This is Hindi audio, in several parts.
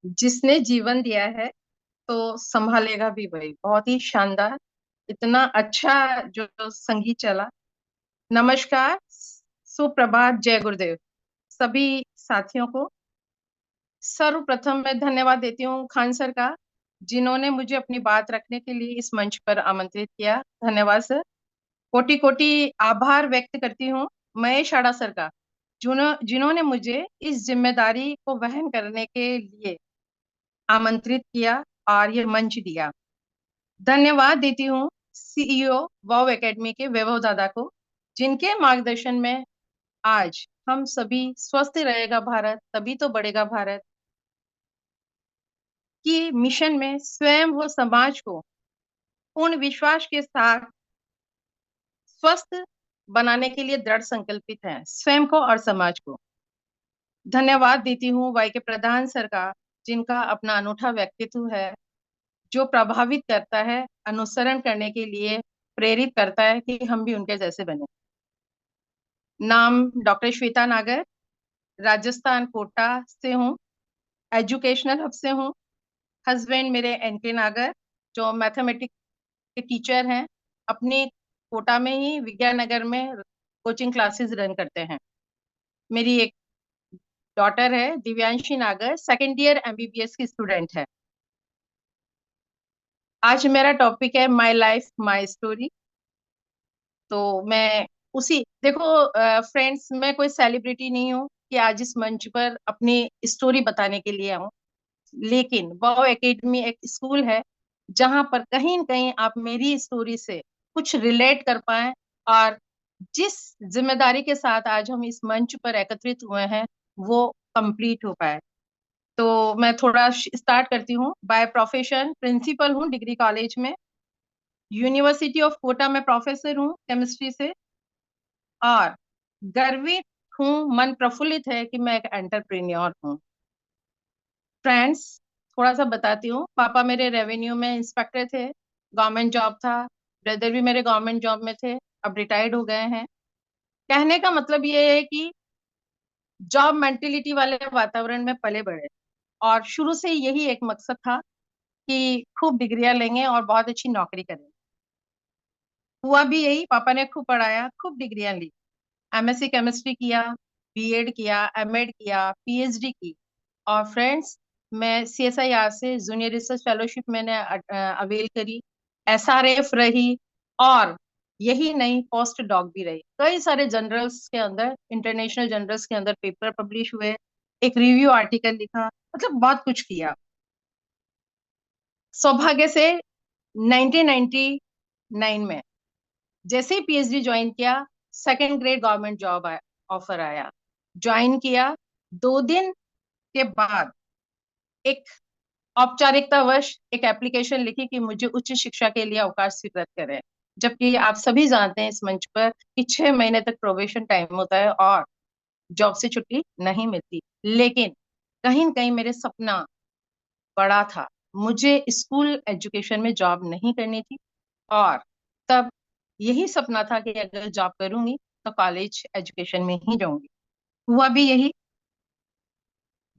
जिसने जीवन दिया है तो संभालेगा भी वही। बहुत ही शानदार, इतना अच्छा जो संगीत चला। नमस्कार, सुप्रभात, जय गुरुदेव सभी साथियों को। सर्वप्रथम मैं धन्यवाद देती हूँ खान सर का, जिन्होंने मुझे अपनी बात रखने के लिए इस मंच पर आमंत्रित किया। धन्यवाद सर। कोटि कोटि आभार व्यक्त करती हूँ महेश आड़ा सर का, जिन्होंने मुझे इस जिम्मेदारी को वहन करने के लिए आमंत्रित किया और ये मंच दिया। धन्यवाद देती हूँ सीईओ वाव एकेडमी के वैभव दादा को, जिनके मार्गदर्शन में आज हम सभी स्वस्थ रहेगा भारत तभी तो बढ़ेगा भारत की मिशन में स्वयं व समाज को पूर्ण विश्वास के साथ स्वस्थ बनाने के लिए दृढ़ संकल्पित है, स्वयं को और समाज को। धन्यवाद देती हूँ वाई के प्रधान सर का, जिनका अपना अनूठा व्यक्तित्व है, जो प्रभावित करता है, अनुसरण करने के लिए प्रेरित करता है कि हम भी उनके जैसे बने। नाम डॉक्टर श्वेता नागर, राजस्थान कोटा से हूँ, एजुकेशनल हब से हूँ। हस्बैंड मेरे एनके नागर, जो मैथमेटिक्स के टीचर हैं, अपने कोटा में ही विज्ञान नगर में कोचिंग क्लासेस रन करते हैं। मेरी एक डॉटर है दिव्यांशी नागर, सेकेंड ईयर एमबीबीएस की स्टूडेंट है। आज मेरा टॉपिक है माय लाइफ माय स्टोरी। तो मैं उसी देखो फ्रेंड्स, मैं कोई सेलिब्रिटी नहीं हूँ कि आज इस मंच पर अपनी स्टोरी बताने के लिए आऊँ, लेकिन वाव एकेडमी एक स्कूल है जहां पर कहीं न कहीं आप मेरी स्टोरी से कुछ रिलेट कर पाए, और जिस जिम्मेदारी के साथ आज हम इस मंच पर एकत्रित हुए हैं वो कंप्लीट हो पाए। तो मैं थोड़ा स्टार्ट करती हूँ। बाय प्रोफेशन प्रिंसिपल हूँ डिग्री कॉलेज में, यूनिवर्सिटी ऑफ कोटा में प्रोफेसर हूँ केमिस्ट्री से, और गर्वित हूँ, मन प्रफुल्लित है कि मैं एक एंटरप्रेन्योर हूँ। फ्रेंड्स, थोड़ा सा बताती हूँ। पापा मेरे रेवेन्यू में इंस्पेक्टर थे, गवर्नमेंट जॉब था। ब्रदर भी मेरे गवर्नमेंट जॉब में थे, अब रिटायर्ड हो गए हैं। कहने का मतलब ये है कि जॉब मेंटेलिटी वाले वातावरण में पले बढ़े, और शुरू से यही एक मकसद था कि खूब डिग्रियां लेंगे और बहुत अच्छी नौकरी करेंगे। हुआ भी यही, पापा ने खूब पढ़ाया, खूब डिग्रियां ली। एमएससी केमिस्ट्री किया, बीएड किया, एमएड किया, पीएचडी की। और फ्रेंड्स, मैं सीएसआईआर से जूनियर रिसर्च फेलोशिप मैंने अवेल करी, एसआरएफ रही, और यही नहीं, पोस्ट डॉक भी रही। कई सारे जर्नल्स के अंदर, इंटरनेशनल जर्नल्स के अंदर पेपर पब्लिश हुए, एक रिव्यू आर्टिकल लिखा, मतलब बहुत कुछ किया। सौभाग्य से 1999 में जैसे ही पीएचडी ज्वाइन किया, second grade government job offer आया। ज्वाइन किया, 2 दिन के बाद एक औपचारिकतावश एक एप्लीकेशन लिखी कि मुझे उच्च शिक्षा के लिए अवकाश स्वीकृत करें। जबकि आप सभी जानते हैं इस मंच पर कि 6 महीने तक प्रोबेशन टाइम होता है और जॉब से छुट्टी नहीं मिलती। लेकिन कहीं न कहीं मेरे सपना बड़ा था, मुझे स्कूल एजुकेशन में जॉब नहीं करनी थी, और तब यही सपना था कि अगर जॉब करूंगी तो कॉलेज एजुकेशन में ही जाऊंगी। हुआ भी यही।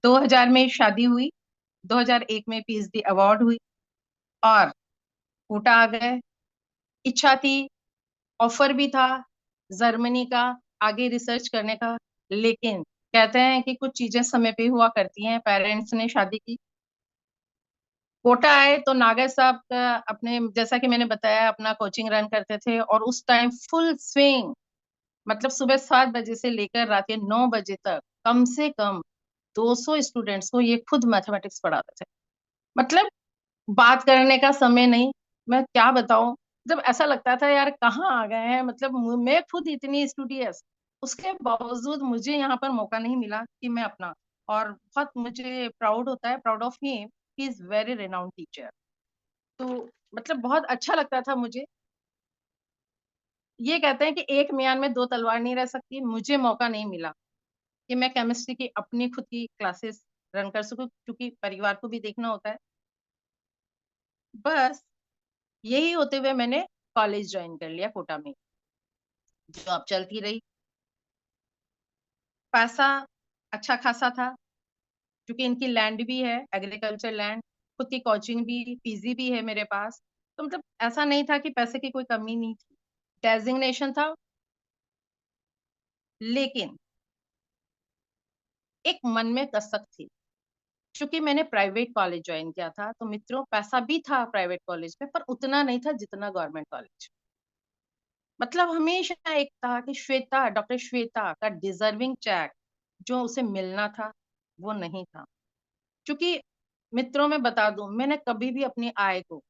2000 में शादी हुई, 2001 में पीएचडी अवार्ड हुई, और कोटा आ गए। इच्छा थी, ऑफर भी था जर्मनी का आगे रिसर्च करने का, लेकिन कहते हैं कि कुछ चीजें समय पे हुआ करती हैं। पेरेंट्स ने शादी की, कोटा आए तो नागर साहब का अपने, जैसा कि मैंने बताया, अपना कोचिंग रन करते थे, और उस टाइम फुल स्विंग, मतलब सुबह 7 बजे से लेकर रात के 9 बजे तक कम से कम 200 स्टूडेंट्स को ये खुद मैथमेटिक्स पढ़ाते थे। मतलब बात करने का समय नहीं, मैं क्या बताऊं। जब ऐसा लगता था यार कहाँ आ गए हैं, मतलब मैं खुद इतनी स्टूडियस, उसके बावजूद मुझे यहाँ पर मौका नहीं मिला कि मैं अपना, और बहुत मुझे प्राउड होता है, proud of him, he is very renowned teacher. तो मतलब बहुत अच्छा लगता था मुझे। ये कहते हैं कि एक म्यान में दो तलवार नहीं रह सकती, मुझे मौका नहीं मिला कि मैं केमिस्ट्री की अपनी खुद की क्लासेस रन कर सकूं, क्योंकि परिवार को भी देखना होता है। बस यही होते हुए मैंने कॉलेज ज्वाइन कर लिया कोटा में। जॉब चलती रही, पैसा अच्छा खासा था, क्योंकि इनकी लैंड भी है, एग्रीकल्चर लैंड, खुद की कोचिंग भी, पीजी भी है मेरे पास। तो मतलब ऐसा नहीं था कि पैसे की कोई कमी नहीं थी, डेजिग्नेशन था। लेकिन एक मन में कसक थी, क्योंकि मैंने प्राइवेट कॉलेज ज्वाइन किया था, तो मित्रों पैसा भी था प्राइवेट कॉलेज में, पर उतना नहीं था जितना गवर्नमेंट कॉलेज। मतलब हमेशा एक था कि श्वेता, डॉक्टर श्वेता का डिजर्विंग चेक जो उसे मिलना था वो नहीं था। क्योंकि मित्रों में बता दूं, मैंने कभी भी अपनी आय को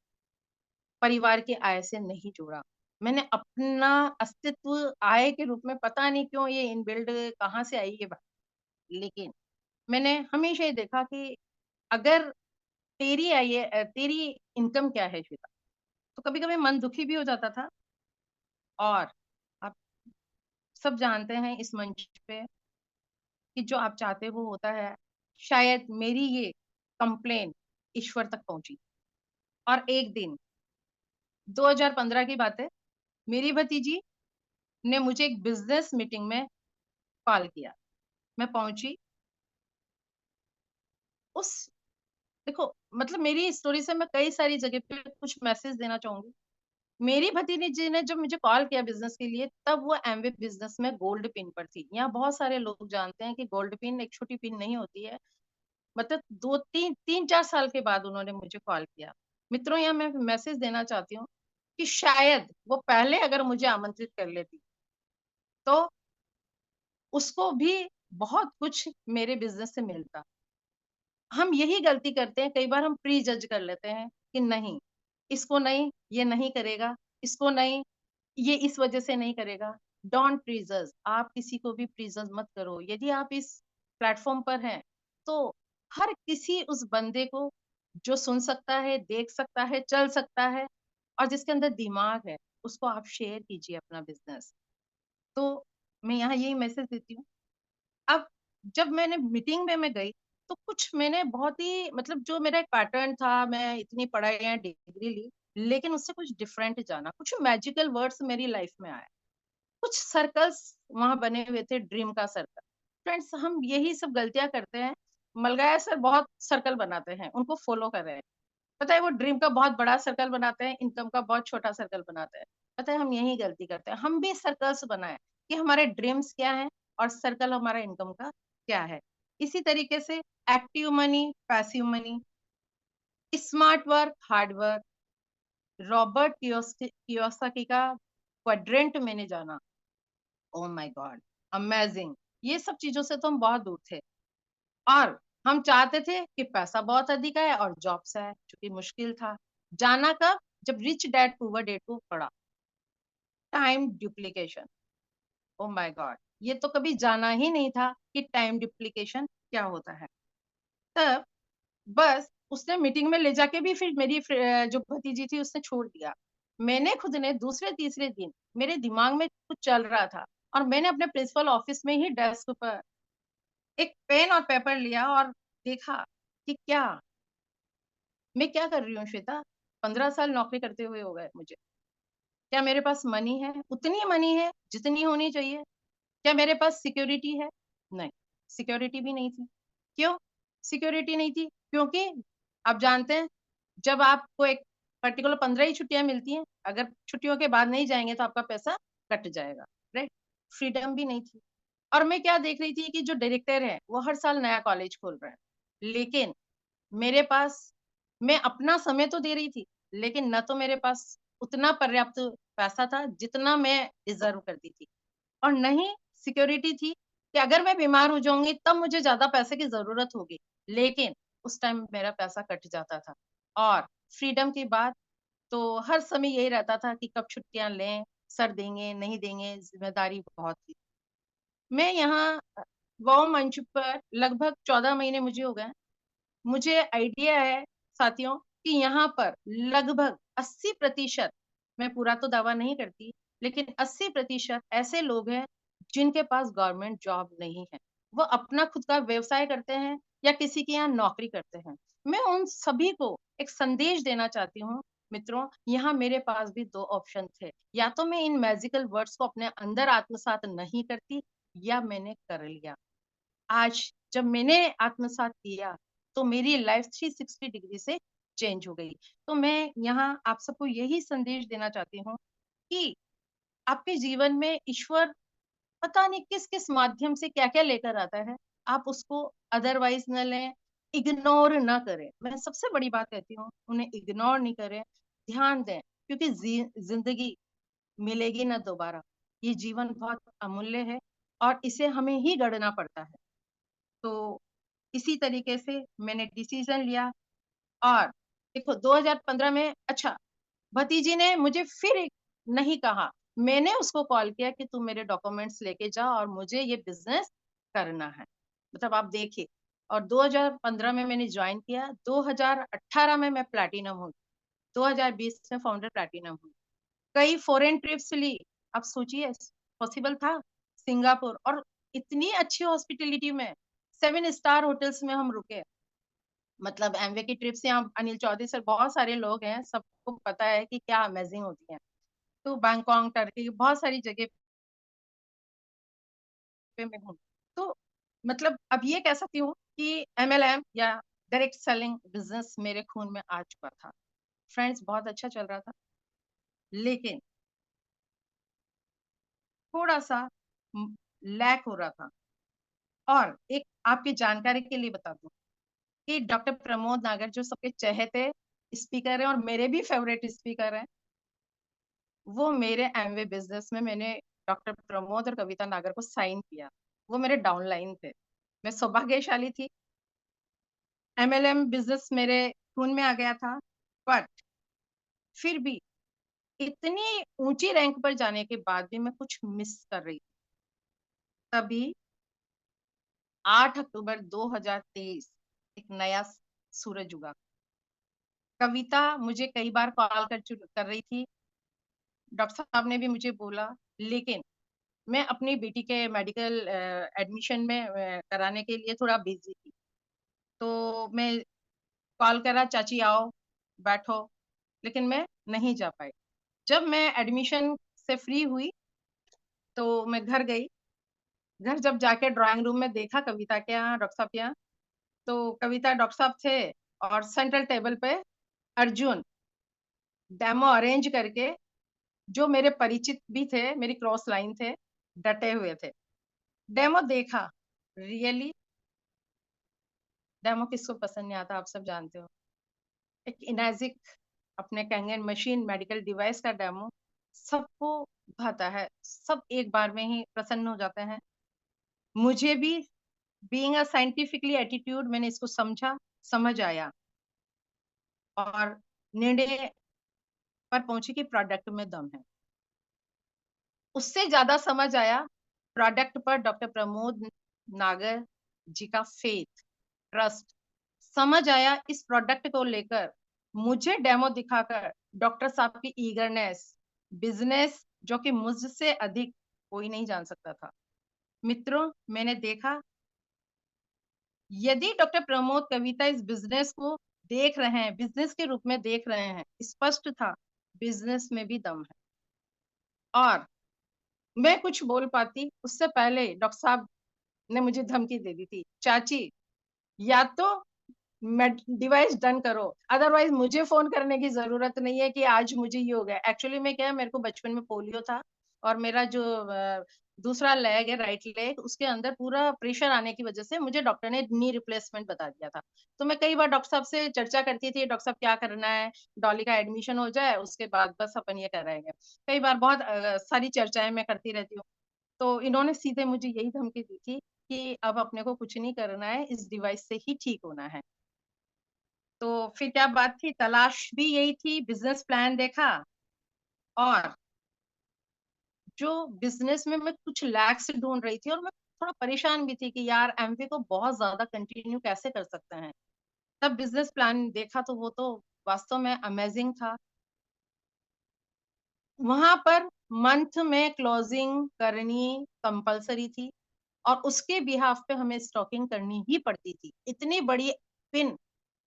परिवार की आय से नहीं जोड़ा। मैंने अपना अस्तित्व आय के रूप में, पता नहीं क्यों ये इनबिल्ड कहाँ से आई ये बात, लेकिन मैंने हमेशा ये देखा कि अगर तेरी आय तेरी इनकम क्या है श्वेता, तो कभी कभी मन दुखी भी हो जाता था। और आप सब जानते हैं इस मंच पे कि जो आप चाहते हो वो होता है। शायद मेरी ये कंप्लेन ईश्वर तक पहुंची, और एक दिन 2015 की बात है, मेरी भतीजी ने मुझे एक बिजनेस मीटिंग में कॉल किया। मैं पहुंची उस, देखो मतलब मेरी स्टोरी से मैं कई सारी जगह पे कुछ मैसेज देना चाहूंगी। मेरी भतीजी ने जब मुझे कॉल किया बिजनेस के लिए, तब वो एमवे बिजनेस में गोल्ड पिन पर थी। यहाँ बहुत सारे लोग जानते हैं कि गोल्ड पिन एक छोटी पिन नहीं होती है। मतलब दो तीन तीन चार साल के बाद उन्होंने मुझे कॉल किया। मित्रों, यहाँ मैं मैसेज देना चाहती हूँ कि शायद वो पहले अगर मुझे आमंत्रित कर लेती तो उसको भी बहुत कुछ मेरे बिजनेस से मिलता। हम यही गलती करते हैं कई बार, हम प्री जज कर लेते हैं कि नहीं, इसको नहीं, ये नहीं करेगा, इसको नहीं, ये इस वजह से नहीं करेगा। डोंट प्रीजज, आप किसी को भी प्रीजज मत करो। यदि आप इस प्लेटफॉर्म पर हैं तो हर किसी उस बंदे को जो सुन सकता है, देख सकता है, चल सकता है, और जिसके अंदर दिमाग है, उसको आप शेयर कीजिए अपना बिजनेस। तो मैं यहाँ यही मैसेज देती हूँ। अब जब मैंने मीटिंग में मैं गई, तो कुछ मैंने बहुत ही, मतलब जो मेरा एक पैटर्न था, मैं इतनी पढ़ाई डिग्री ली, लेकिन उससे कुछ डिफरेंट जाना, कुछ मैजिकल वर्ड्स मेरी लाइफ में आए। कुछ सर्कल्स वहां बने हुए थे, ड्रीम का सर्कल। फ्रेंड्स, हम यही सब गलतियां करते हैं। मलगाया सर बहुत सर्कल बनाते हैं, उनको फॉलो कर रहे हैं। पता है वो ड्रीम का बहुत बड़ा सर्कल बनाते हैं, इनकम का बहुत छोटा सर्कल बनाते हैं। पता है हम यही गलती करते हैं। हम भी सर्कल्स बनाए कि हमारे ड्रीम्स क्या हैं और सर्कल हमारा इनकम का क्या है। इसी तरीके से active money, passive money, smart work, hard work, Robert Kiyosaki का क्वाड्रेंट मैंने जाना। Oh my God, amazing. ये सब चीजों से तो हम बहुत दूर थे, और हम चाहते थे कि पैसा बहुत अधिक आए और जॉब से आए, क्योंकि मुश्किल था। जाना कब? जब रिच डैड पुअर डैड को पढ़ा। Time duplication, oh my God, ये तो कभी जाना ही नहीं था कि टाइम डुप्लीकेशन क्या होता है। तब बस उसने मीटिंग में ले जाके भी फिर मेरी जो भतीजी थी उसने छोड़ दिया। मैंने खुद ने दूसरे तीसरे दिन, मेरे दिमाग में कुछ चल रहा था, और मैंने अपने प्रिंसिपल ऑफिस में ही डेस्क पर एक पेन और पेपर लिया और देखा कि क्या मैं क्या कर रही हूँ श्वेता। 15 साल नौकरी करते हुए हो गए मुझे। क्या मेरे पास मनी है? उतनी मनी है जितनी होनी चाहिए? क्या मेरे पास सिक्योरिटी है? नहीं, सिक्योरिटी भी नहीं थी। क्यों सिक्योरिटी नहीं थी? क्योंकि आप जानते हैं, जब आपको एक पर्टिकुलर 15 ही छुट्टियां मिलती हैं, अगर छुट्टियों के बाद नहीं जाएंगे तो आपका पैसा कट जाएगा, राइट। फ्रीडम भी नहीं थी। और मैं क्या देख रही थी कि जो डायरेक्टर है वो हर साल नया कॉलेज खोल रहे हैं, लेकिन मेरे पास, मैं अपना समय तो दे रही थी, लेकिन न तो मेरे पास उतना पर्याप्त पैसा था जितना मैं डिजर्व करती थी, और नहीं सिक्योरिटी थी कि अगर मैं बीमार हो जाऊंगी तब मुझे ज्यादा पैसे की जरूरत होगी, लेकिन उस टाइम मेरा पैसा कट जाता था। और फ्रीडम की बात, तो हर समय यही रहता था कि कब छुट्टियां लें, सर देंगे नहीं देंगे, जिम्मेदारी बहुत थी। मैं यहाँ वो मंच पर लगभग 14 महीने मुझे हो गए। मुझे आइडिया है साथियों कि यहाँ पर लगभग 80%, मैं पूरा तो दावा नहीं करती, लेकिन 80% ऐसे लोग हैं जिनके पास गवर्नमेंट जॉब नहीं है। वो अपना खुद का व्यवसाय करते हैं या किसी के यहाँ नौकरी करते हैं। मैं उन सभी को एक संदेश देना चाहती हूँ। मित्रों, यहाँ मेरे पास भी दो ऑप्शन थे, या तो मैं इन मैजिकल वर्ड्स को अपने अंदर आत्मसात नहीं करती, या मैंने कर लिया। आज जब मैंने आत्मसात किया तो मेरी लाइफ 360 डिग्री से चेंज हो गई। तो मैं यहाँ आप सबको यही संदेश देना चाहती हूँ कि आपके जीवन में ईश्वर पता नहीं किस किस माध्यम से क्या क्या लेकर आता है, आप उसको अदरवाइज न लें, इग्नोर ना करें। मैं सबसे बड़ी बात कहती हूँ, उन्हें इग्नोर नहीं करें, ध्यान दें, क्योंकि जिंदगी मिलेगी ना दोबारा। ये जीवन बहुत अमूल्य है और इसे हमें ही गढ़ना पड़ता है। तो इसी तरीके से मैंने डिसीजन लिया। और देखो 2015 में, अच्छा, भतीजी ने मुझे फिर नहीं कहा, मैंने उसको कॉल किया कि तू मेरे डॉक्यूमेंट्स लेके जा और मुझे ये बिजनेस करना है। मतलब आप देखिए, और 2015 में मैंने ज्वाइन किया, 2018 में मैं प्लैटिनम हुई, 2020 में फाउंडर प्लैटिनम हुई, कई फॉरेन ट्रिप्स ली। आप सोचिए, पॉसिबल था? सिंगापुर, और इतनी अच्छी हॉस्पिटलिटी में, 7 स्टार होटल्स में हम रुके। मतलब एमवे की ट्रिप से, यहाँ अनिल चौधरी सर, बहुत सारे लोग हैं, सबको पता है कि क्या अमेजिंग होती है। तो बैंकॉक, टर्की, बहुत सारी जगह पे मैं घूमी। तो मतलब अब ये कह सकती हूँ कि एमएलएम या डायरेक्ट सेलिंग बिजनेस मेरे खून में आ चुका था। फ्रेंड्स, बहुत अच्छा चल रहा था, लेकिन थोड़ा सा लैक हो रहा था। और एक आपकी जानकारी के लिए बता दूं कि डॉक्टर प्रमोद नागर, जो सबके चहेते स्पीकर हैं और मेरे भी फेवरेट स्पीकर हैं, वो मेरे एमवे बिजनेस में मैंने डॉक्टर प्रमोद और कविता नागर को साइन किया। वो मेरे डाउनलाइन थे। मैं सौभाग्यशाली थी, एमएलएम बिजनेस मेरे खून में आ गया था। बट फिर भी इतनी ऊंची रैंक पर जाने के बाद भी मैं कुछ मिस कर रही थी। तभी 8 अक्टूबर 2023 एक नया सूरज उगा। कविता मुझे कई बार कॉल कर रही थी, डॉक्टर साहब ने भी मुझे बोला, लेकिन मैं अपनी बेटी के मेडिकल एडमिशन में कराने के लिए थोड़ा बिजी थी। तो मैं कॉल करा, चाची आओ बैठो, लेकिन मैं नहीं जा पाई। जब मैं एडमिशन से फ्री हुई तो मैं घर गई। घर जब जाके ड्राइंग रूम में देखा कविता के यहाँ, डॉक्टर साहब के यहाँ, तो कविता, डॉक्टर साहब थे और सेंट्रल टेबल पे अर्जुन डेमो अरेंज करके, जो मेरे परिचित भी थे, मेरी क्रॉस लाइन थे, डटे हुए थे। डेमो देखा, रियली डेमो किसको पसंद नहीं आता, आप सब जानते हो। एक इनाजिक अपने कैंगन मशीन मेडिकल डिवाइस का डेमो सबको भाता है, सब एक बार में ही प्रसन्न हो जाते हैं। मुझे भी बीइंग अ साइंटिफिकली एटीट्यूड, मैंने इसको समझा, समझ आया और निर्णय पर पहुंची कि प्रोडक्ट में दम है। उससे ज्यादा समझ आया प्रोडक्ट पर डॉक्टर प्रमोद नागर जी का फेथ, ट्रस्ट। समझ आया इस प्रोडक्ट को लेकर मुझे डेमो दिखाकर डॉक्टर साहब की ईगरनेस, बिजनेस जो कि मुझसे अधिक कोई नहीं जान सकता था। मित्रों, मैंने देखा, यदि डॉक्टर प्रमोद कविता इस बिजनेस को देख रहे हैं, बिजनेस के रूप में देख रहे हैं, स्पष्ट था बिजनेस में भी दम है। और मैं कुछ बोल पाती उससे पहले डॉक्टर साहब ने मुझे धमकी दे दी थी, चाची या तो डिवाइस डन करो, अदरवाइज मुझे फोन करने की जरूरत नहीं है कि आज मुझे ये हो गया। एक्चुअली में क्या है, मेरे को बचपन में पोलियो था और मेरा जो दूसरा लेग है, राइट लेग, उसके अंदर पूरा प्रेशर आने की वजह से मुझे डॉक्टर ने नी रिप्लेसमेंट बता दिया था। तो मैं कई बार डॉक्टर साहब से चर्चा करती थी, डॉक्टर साहब क्या करना है, डॉली का एडमिशन हो जाए उसके बाद बस अपन ये कराएंगे। कई बार बहुत सारी चर्चाएं मैं करती रहती हूँ। तो इन्होंने सीधे मुझे यही धमकी दी थी कि अब अपने को कुछ नहीं करना है, इस डिवाइस से ही ठीक होना है। तो फिर क्या बात थी, तलाश भी यही थी, बिजनेस प्लान देखा। और जो बिजनेस में मैं कुछ लैक्स ढूंढ रही थी और मैं थोड़ा परेशान भी थी कि यार एमवे को बहुत ज्यादा कंटिन्यू कैसे कर सकते हैं। तब बिजनेस प्लान देखा तो वो तो वास्तव में अमेजिंग था। वहां पर मंथ में क्लोजिंग करनी कंपलसरी थी और उसके बिहाफ पे हमें स्टॉकिंग करनी ही पड़ती थी। इतनी बड़ी पिन,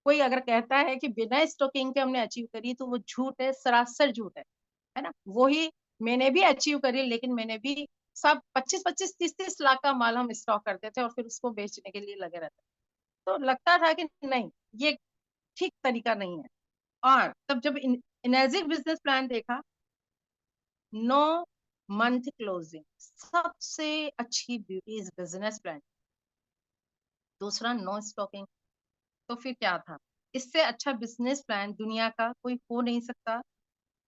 कोई अगर कहता है कि बिना स्टॉकिंग के हमने अचीव करी तो वो झूठ है, सरासर झूठ है ना। वही मैंने भी अचीव करी, लेकिन मैंने भी सब 25-25, 30-30 लाख का माल हम स्टॉक करते थे और फिर उसको बेचने के लिए लगे रहते। तो लगता था कि नहीं, ये ठीक तरीका नहीं है। और तब जब इनर्जिक बिजनेस प्लान देखा, 9 मंथ क्लोजिंग सबसे अच्छी ब्यूटी इज बिजनेस प्लान। दूसरा, नो स्टॉकिंग। तो फिर क्या था, इससे अच्छा बिजनेस प्लान दुनिया का कोई हो नहीं सकता।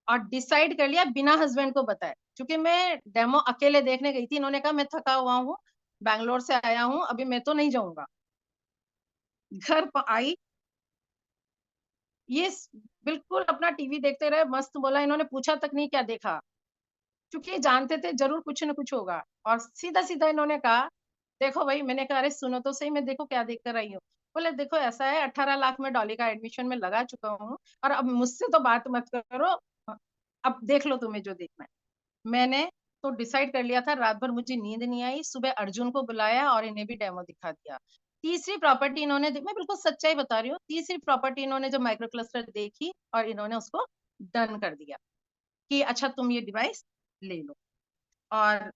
और डिसाइड कर लिया बिना हस्बैंड को बताए, क्योंकि मैं डेमो अकेले देखने गई थी। इन्होंने कहा मैं थका हुआ हूँ, बैंगलोर से आया हूँ, अभी मैं तो नहीं जाऊंगा। घर पर आई, ये बिल्कुल अपना टीवी देखते रहे, मस्त बोला। इन्होंने पूछा तक नहीं क्या देखा, क्योंकि जानते थे जरूर कुछ न कुछ होगा। और सीधा सीधा इन्होंने कहा, देखो भाई। मैंने कहा अरे सुनो तो सही, मैं देखो क्या देख कर आई हूँ। बोले देखो ऐसा है, 18 लाख में डॉली का एडमिशन में लगा चुका हूँ, और अब मुझसे तो बात मत करो, अब देख लो तुम्हें जो देखना है। मैंने तो डिसाइड कर लिया था। रात भर मुझे नींद नहीं आई, सुबह अर्जुन को बुलाया और इन्हें भी डेमो दिखा दिया। तीसरी प्रॉपर्टी इन्होंने मैं बिल्कुल सच्चाई बता रही हूँ, तीसरी प्रॉपर्टी इन्होंने जो माइक्रो क्लस्टर देखी और इन्होंने उसको डन कर दिया कि अच्छा तुम ये डिवाइस ले लो। और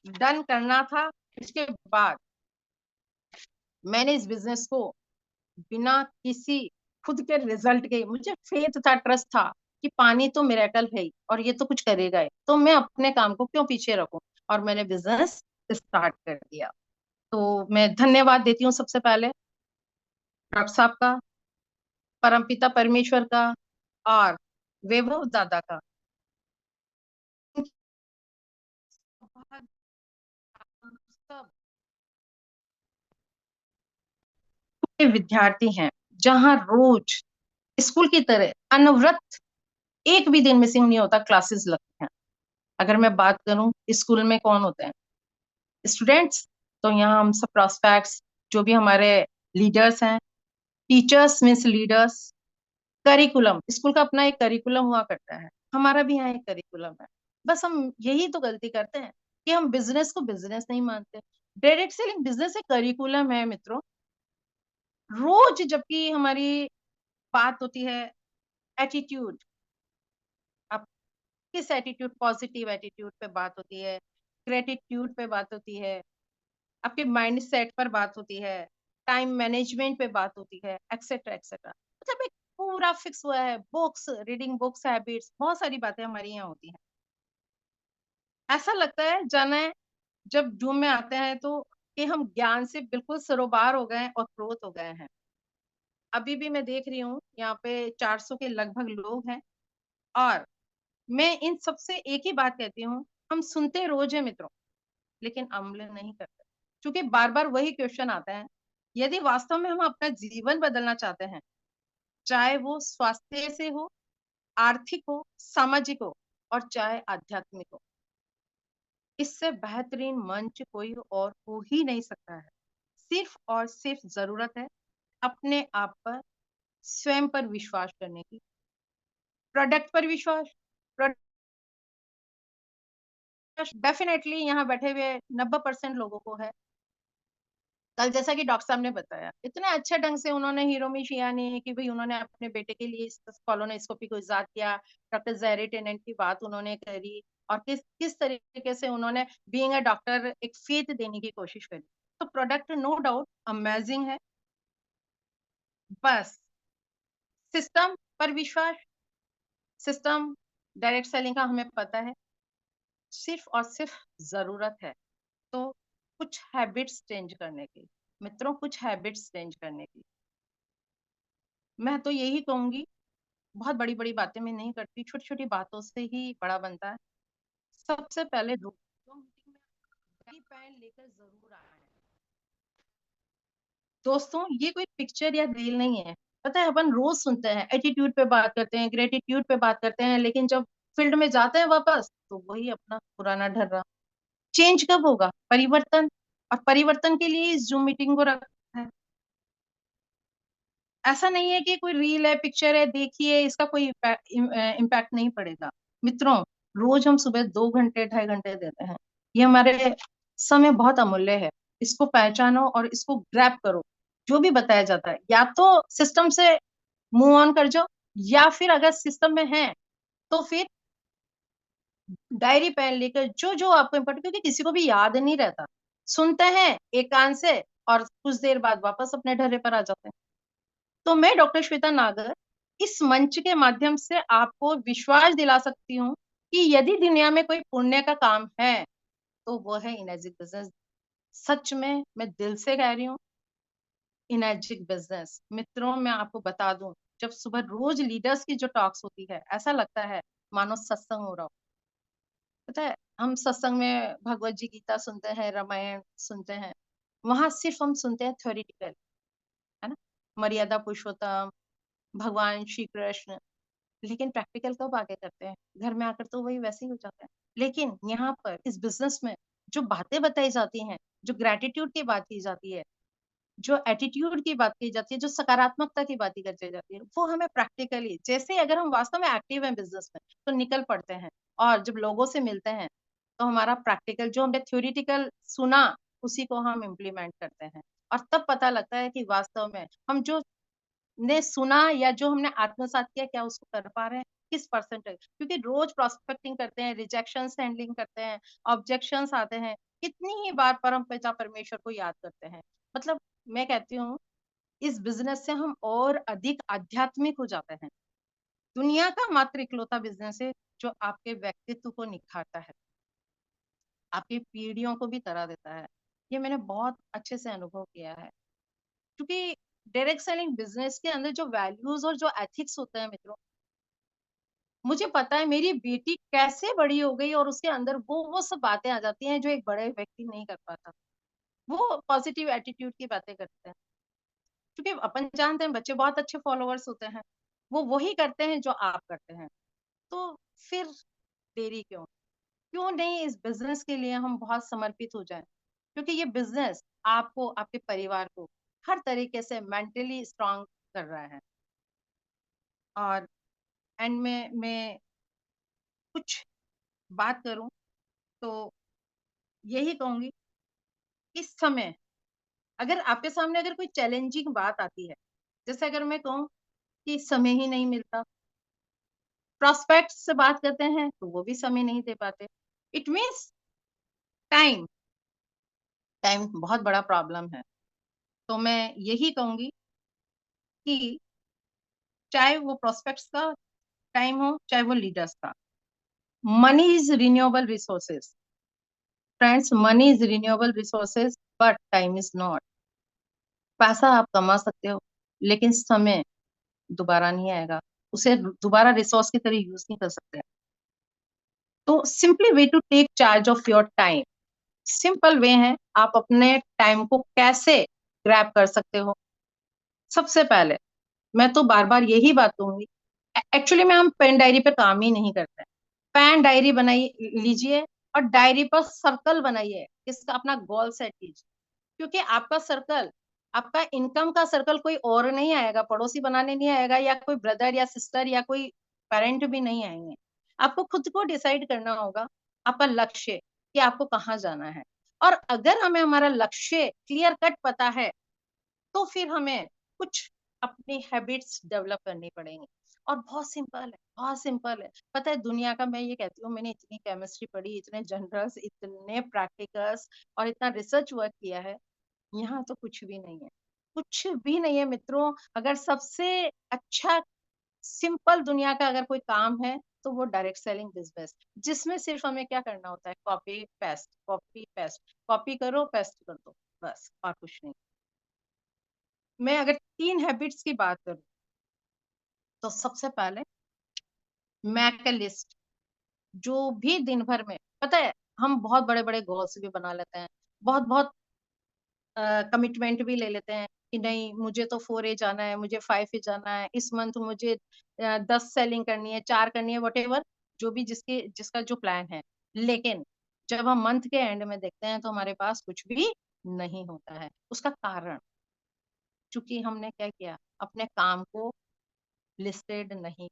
डन करना था। इसके बाद मैंने इस बिजनेस को बिना किसी खुद के रिजल्ट के, मुझे फेथ था, ट्रस्ट था कि पानी तो मिरेकल है ही और ये तो कुछ करेगा ही, तो मैं अपने काम को क्यों पीछे रखूं। और मैंने बिजनेस स्टार्ट कर दिया। तो मैं धन्यवाद देती हूँ सबसे पहले डॉक्टर साहब का, परमपिता परमेश्वर का, और वैभव दादा का। सब विद्यार्थी हैं, जहां रोज स्कूल की तरह अनवरत एक भी दिन मिसिंग नहीं होता, क्लासेस लगते हैं। अगर मैं बात करूं स्कूल में कौन होते हैं, स्टूडेंट्स। तो यहाँ हम सब प्रोस्पेक्ट्स, जो भी हमारे लीडर्स हैं, teachers means leaders. Curriculum, school का अपना एक करिकुलम हुआ करता है, हमारा भी यहाँ एक करिकुलम है। बस हम यही तो गलती करते हैं कि हम बिजनेस को बिजनेस नहीं मानते। डायरेक्ट सेलिंग बिजनेस एक करिकुलम है मित्रों। रोज जबकि हमारी बात होती है एटीट्यूड, अब किस एटीट्यूड, पॉजिटिव एटीट्यूड पे बात होती है, ग्रेटिट्यूड पे बात होती है, आपके माइंड सेट पर बात होती है, टाइम मैनेजमेंट पे बात होती है, एक्सेट्रा एक्सेट्रा। मतलब एक पूरा फिक्स हुआ है। बुक्स रीडिंग, बुक्स हैबिट्स, बहुत सारी बातें हमारी यहाँ होती हैं। ऐसा लगता है जाने जब जूम में आते हैं तो कि हम ज्ञान से बिल्कुल सरोबार हो गए हैं और प्रोत हो गए हैं। अभी भी मैं देख रही हूँ यहाँ पे 400 के लगभग लोग हैं। और मैं इन सबसे एक ही बात कहती हूँ, हम सुनते रोज है मित्रों, लेकिन अमल नहीं करते, क्योंकि बार बार वही क्वेश्चन आता है। यदि वास्तव में हम अपना जीवन बदलना चाहते हैं, चाहे वो स्वास्थ्य से हो, आर्थिक हो, सामाजिक हो, और चाहे आध्यात्मिक हो, इससे बेहतरीन मंच कोई और हो ही नहीं सकता है। सिर्फ और सिर्फ जरूरत है अपने आप पर, स्वयं पर विश्वास करने की, प्रोडक्ट पर विश्वास। डेफिनेटली यहाँ बैठे हुए 90% लोगों को है। कल जैसा कि डॉक्टर साहब ने बताया, इतने अच्छे ढंग से उन्होंने हिरोमी शियानी कि भाई उन्होंने अपने बेटे के लिए कॉलोनोस्कोपी को इजाद किया, डॉक्टर जहरी टेनेंट की बात उन्होंने करी, और किस किस तरीके से उन्होंने बीइंग अ डॉक्टर एक फेथ देने की कोशिश करी। तो प्रोडक्ट नो डाउट अमेजिंग है। बस सिस्टम पर विश्वास, सिस्टम डायरेक्ट सेलिंग का हमें पता है, सिर्फ और सिर्फ जरूरत है तो कुछ हैबिट्स चेंज करने की। मित्रों, कुछ हैबिट्स चेंज करने की। मैं तो यही कहूंगी, बहुत बड़ी बड़ी बातें मैं नहीं करती, छोटी छोटी बातों से ही बड़ा बनता है। सबसे पहले दोस्तों मीटिंग में पैन लेकर जरूर आना है। दोस्तों ये कोई पिक्चर या रील नहीं है। पता है अपन रोज सुनते हैं, एटीट्यूड पे बात करते हैं, ग्रेटिट्यूड पे बात करते हैं, लेकिन जब फील्ड में जाते हैं वापस तो वही अपना पुराना ढर्रा। चेंज कब होगा, परिवर्तन। और परिवर्तन के लिए इस जूम मीटिंग को रखा है। ऐसा नहीं है कि कोई रील है, पिक्चर है, देखिए इसका कोई इम्पैक्ट नहीं पड़ेगा। मित्रों, रोज हम सुबह 2 घंटे 2.5 घंटे देते हैं, ये हमारे समय बहुत अमूल्य है। इसको पहचानो और इसको ग्रैब करो। जो भी बताया जाता है, या तो सिस्टम से मूव ऑन कर जाओ, या फिर अगर सिस्टम में है तो फिर डायरी पेन लेकर जो जो आपको इम्पोर्टेंट, क्योंकि किसी को भी याद नहीं रहता, सुनते हैं एक कान से और कुछ देर बाद वापस अपने ढर्रे पर आ जाते हैं। तो मैं डॉक्टर श्वेता नागर इस मंच के माध्यम से आपको विश्वास दिला सकती हूँ कि यदि दुनिया में कोई पुण्य का काम है तो वो है इनर्जिक बिजनेस। सच में मैं दिल से कह रही हूँ, इनर्जिक बिजनेस। मित्रों, मैं आपको बता दूं, जब सुबह रोज लीडर्स की जो टॉक्स होती है, ऐसा लगता है मानो सत्संग हो रहा हो। पता है, हम सत्संग में भगवत जी गीता सुनते हैं, रामायण सुनते हैं, वहां सिर्फ हम सुनते हैं थ्योरिटिकल, है ना, मर्यादा पुरुषोत्तम, भगवान श्री कृष्ण, लेकिन प्रैक्टिकल कब आगे करते हैं? घर में आकर तो वही वैसे ही हो जाता है। लेकिन यहाँ पर इस बिजनेस में जो बातें बताई जाती हैं, जो ग्रेटिट्यूड की बात की जाती है, जो एटीट्यूड की बात की जाती है, जो सकारात्मकता की बातें करती जाती है, वो हमें प्रैक्टिकली, जैसे अगर हम वास्तव में एक्टिव हैं बिजनेस में तो निकल पड़ते हैं, और जब लोगों से मिलते हैं तो हमारा प्रैक्टिकल जो हमने थ्योरिटिकल सुना उसी को हम इम्प्लीमेंट करते हैं, और तब पता लगता है कि वास्तव में हम जो ने सुना या जो हमने आत्मसात किया, क्या उसको कर पा रहे हैं, किस परसेंटेज। क्योंकि रोज प्रोस्पेक्टिंग करते हैं, रिजेक्शन हैंडलिंग करते हैं, ऑब्जेक्शंस आते हैं, कितनी ही बार परम पिता परमेश्वर को याद करते हैं। मतलब मैं कहती हूँ, इस बिजनेस से हम और अधिक आध्यात्मिक हो जाते हैं। दुनिया का मात्र इकलौता बिजनेस है जो आपके व्यक्तित्व को निखारता है, आपकी पीढ़ियों को भी तरह देता है। ये मैंने बहुत अच्छे से अनुभव किया है, क्योंकि डायरेक्ट सेलिंग बिजनेस के अंदर जो वैल्यूज और जो एथिक्स होते हैं मित्रों, मुझे पता है मेरी बेटी कैसे बड़ी हो गई और उसके अंदर वो सब बातें आ जाती हैं जो एक बड़े व्यक्ति नहीं कर पाता। वो पॉजिटिव एटीट्यूड की बातें करते हैं, क्योंकि अपन जानते हैं बच्चे बहुत अच्छे फॉलोअर्स होते हैं, वो वही करते हैं जो आप करते हैं। तो फिर देरी क्यों? क्यों नहीं इस बिजनेस के लिए हम बहुत समर्पित हो जाएं, क्योंकि ये बिजनेस आपको, आपके परिवार को हर तरीके से मेंटली स्ट्रांग कर रहा है। और एंड में मैं कुछ बात करूं तो यही कहूंगी, इस समय अगर आपके सामने अगर कोई चैलेंजिंग बात आती है, जैसे अगर मैं कहूँ कि समय ही नहीं मिलता, प्रोस्पेक्ट से बात करते हैं तो वो भी समय नहीं दे पाते, इट मीन्स टाइम, टाइम बहुत बड़ा प्रॉब्लम है। तो मैं यही कहूंगी कि चाहे वो प्रोस्पेक्ट्स का टाइम हो, चाहे वो लीडर्स का, money is renewable resources. Friends, money is renewable resources but time is not. पैसा आप कमा सकते हो, लेकिन समय दोबारा नहीं आएगा, उसे दोबारा रिसोर्स की तरह यूज नहीं कर सकते। तो simply way to take charge of your time, simple way है आप अपने टाइम को कैसे ग्रैब कर सकते हो। सबसे पहले मैं तो बार बार यही बात कहूंगी, एक्चुअली में हम पेन डायरी पे काम ही नहीं करते हैं। पेन डायरी बनाई लीजिए और डायरी पर सर्कल बनाइए, इसका अपना गोल सेट कीजिए, क्योंकि आपका सर्कल, आपका इनकम का सर्कल कोई और नहीं आएगा, पड़ोसी बनाने नहीं आएगा, या कोई ब्रदर या सिस्टर या कोई पेरेंट भी नहीं आएंगे। आपको खुद को डिसाइड करना होगा आपका लक्ष्य, कि आपको कहाँ जाना है। और अगर हमें हमारा लक्ष्य क्लियर कट पता है तो फिर हमें कुछ अपनी हैबिट्स डेवलप करनी पड़ेंगी। और बहुत सिंपल है, बहुत सिंपल है। पता है, दुनिया का, मैं ये कहती हूँ, मैंने इतनी केमिस्ट्री पढ़ी, इतने जनरल्स, इतने प्रैक्टिकल्स और इतना रिसर्च वर्क किया है, यहाँ तो कुछ भी नहीं है, कुछ भी नहीं है मित्रों। अगर सबसे अच्छा सिंपल दुनिया का अगर कोई काम है तो वो डायरेक्ट सेलिंग बिजनेस, जिसमें सिर्फ हमें क्या करना होता है, copy paste, copy paste, copy करो पेस्ट कर दो, बस, और कुछ नहीं। मैं अगर 3 हैबिट्स की बात करूं तो सबसे पहले मैक लिस्ट, जो भी दिन भर में, पता है, हम बहुत बड़े बड़े गोल्स भी बना लेते हैं, बहुत बहुत कमिटमेंट भी ले लेते हैं कि नहीं मुझे तो 4A जाना है, मुझे 5A जाना है, इस मंथ मुझे 10 सेलिंग करनी है, 4 करनी है, वट जो भी जिसके जिसका जो प्लान है। लेकिन जब हम मंथ के एंड में देखते हैं तो हमारे पास कुछ भी नहीं होता है। उसका कारण, चूंकि हमने क्या किया, अपने काम को लिस्टेड नहीं,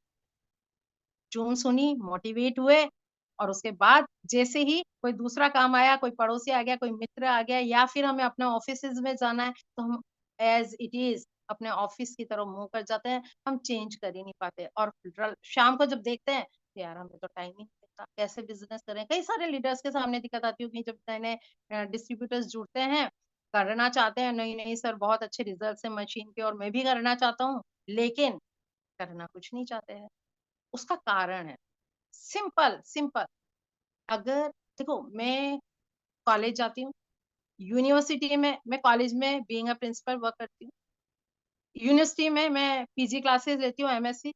चूम सुनी, मोटिवेट हुए, और उसके बाद जैसे ही कोई दूसरा काम आया, कोई पड़ोसी आ गया, कोई मित्र आ गया, या फिर हमें अपने ऑफिस में जाना है, तो हम एज इट इज अपने ऑफिस की तरफ मुंह कर जाते हैं, हम चेंज कर ही नहीं पाते। और शाम को जब देखते हैं तो यार हमें तो टाइम ही नहीं। आता, कैसे बिजनेस करें। कई सारे लीडर्स के सामने दिक्कत आती होगी जब नए नए डिस्ट्रीब्यूटर्स जुड़ते हैं, करना चाहते हैं, नहीं नहीं सर बहुत अच्छे रिजल्ट है मशीन के और मैं भी करना चाहता हूँ, लेकिन करना कुछ नहीं चाहते हैं। उसका कारण है सिंपल सिंपल। अगर देखो मैं कॉलेज जाती हूँ, यूनिवर्सिटी में मैं कॉलेज में बीइंग अ प्रिंसिपल वर्क करती हूँ, यूनिवर्सिटी में मैं पीजी क्लासेस लेती हूँ एमएससी,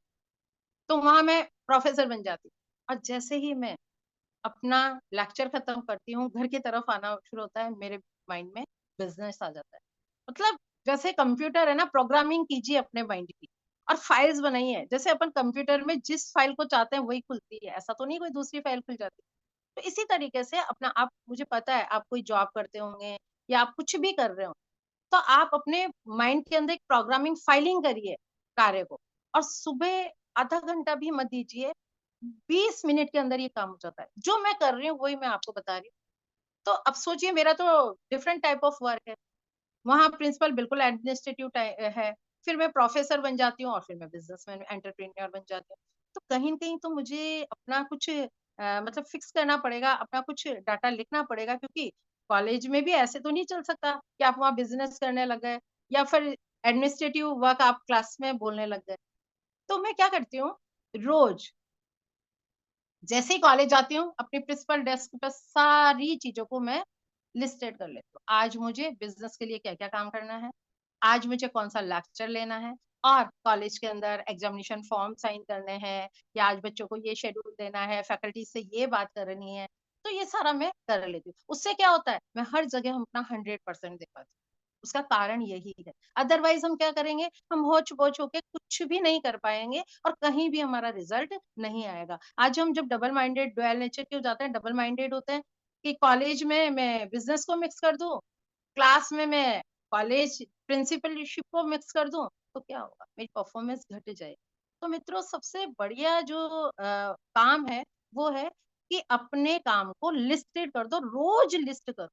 तो वहां मैं प्रोफेसर बन जाती हूँ। और जैसे ही मैं अपना लेक्चर खत्म करती हूँ, घर की तरफ आना शुरू होता है, मेरे माइंड में बिजनेस आ जाता है। मतलब जैसे कंप्यूटर है ना, प्रोग्रामिंग कीजिए अपने माइंड की और फाइल्स बनाइए, जैसे अपन कंप्यूटर में जिस फाइल को चाहते हैं वही खुलती है, ऐसा तो नहीं कोई दूसरी फाइल खुल जाती है। तो इसी तरीके से अपना आप, मुझे पता है आप कोई जॉब करते होंगे या आप कुछ भी कर रहे हो, तो आप अपने माइंड के अंदर एक प्रोग्रामिंग फाइलिंग करिए कार्य को, और सुबह आधा घंटा भी मत दीजिए, 20 मिनट के अंदर ये काम हो जाता है। जो मैं कर रही हूँ वही मैं आपको बता रही हूँ। तो अब सोचिए मेरा तो डिफरेंट टाइप ऑफ वर्क है, वहां प्रिंसिपल बिल्कुल एडमिनिस्ट्रेटिव है, फिर मैं प्रोफेसर बन जाती हूँ और फिर मैं बिजनेसमैन एंटरप्रेन्योर बन जाती हूँ। तो कहीं न कहीं तो मुझे अपना कुछ मतलब फिक्स करना पड़ेगा, अपना कुछ डाटा लिखना पड़ेगा, क्योंकि कॉलेज में भी ऐसे तो नहीं चल सकता कि आप वहाँ बिजनेस करने लग गए या फिर एडमिनिस्ट्रेटिव वर्क आप क्लास में बोलने लग गए। तो मैं क्या करती हूँ, रोज जैसे ही कॉलेज जाती हूँ, अपने प्रिंसिपल डेस्क पे सारी चीज़ों को मैं लिस्टेड कर लेती हूँ। आज मुझे बिज़नेस के लिए क्या-क्या काम करना है, आज मुझे कौन-सा लेक्चर लेना है, और कॉलेज के अंदर एग्ज़ामिनेशन फॉर्म साइन करने हैं, या आज बच्चों को ये शेड्यूल देना है, फैकल्टी से ये बात करनी है। तो ये सारा मैं कर लेती हूँ। उससे क्या होता है, मैं हर जगह हम अपना 100% दे पाती हूँ। उसका कारण यही है। अदरवाइज़ हम क्या करेंगे, हम होच-पोच होके कुछ भी नहीं कर पाएँगे और कहीं भी हमारा रिज़ल्ट नहीं आएगा। आज हम जब डबल माइंडेड, डुअल नेचर के हो जाते हैं, डबल माइंडेड होते हैं कि कॉलेज में मैं बिज़नेस को मिक्स कर दूँ, क्लास में मैं कॉलेज प्रिंसिपलशिप को मिक्स कर दूँ, तो क्या होगा? मेरी परफ़ॉर्मेंस घट जाएगी। तो मित्रों सबसे बढ़िया जो काम है, वो है कि अपने काम को लिस्टेड कर दो, रोज़ लिस्ट करो।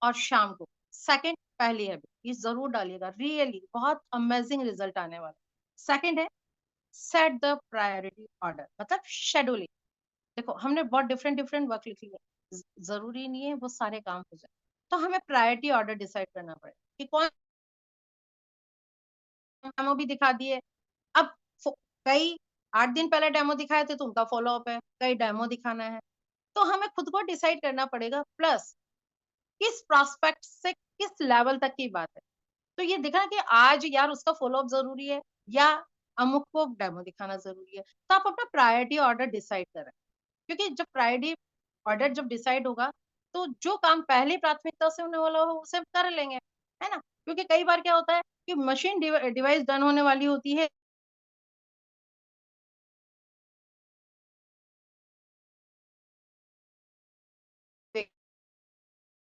और शाम को सेकंड, पहली हैबिट ये ज़रूर डालिएगा, रियली बहुत अमेजिंग रिज़ल्ट आने वाला है। सेकंड है सेट द प्रायोरिटी ऑर्डर, मतलब शेड्यूलिंग। देखो हमने बहुत डिफरेंट डिफरेंट वर्क लिख लिए, जरूरी नहीं है वो सारे काम हो जाए, तो हमें प्रायोरिटी ऑर्डर डिसाइड करना पड़ेगा कि कौन डेमो भी दिखा दिए। अब कई 8 दिन पहले डेमो दिखाए थे तो उनका फॉलो अप है, कई डेमो दिखाना है, तो हमें खुद को डिसाइड करना पड़ेगा। प्लस किस प्रोस्पेक्ट से किस लेवल तक की बात है, तो ये देखना कि आज यार उसका फॉलो अप जरूरी है या अमुक को डेमो दिखाना जरूरी है, तो आप अपना प्रायोरिटी ऑर्डर डिसाइड करें। क्योंकि जब प्रायोरिटी ऑर्डर जब डिसाइड होगा, तो जो काम पहली प्राथमिकता से होने वाला हो उसे हम कर लेंगे, है ना? क्योंकि कई बार क्या होता है कि मशीन डिवाइस डन होने वाली होती है,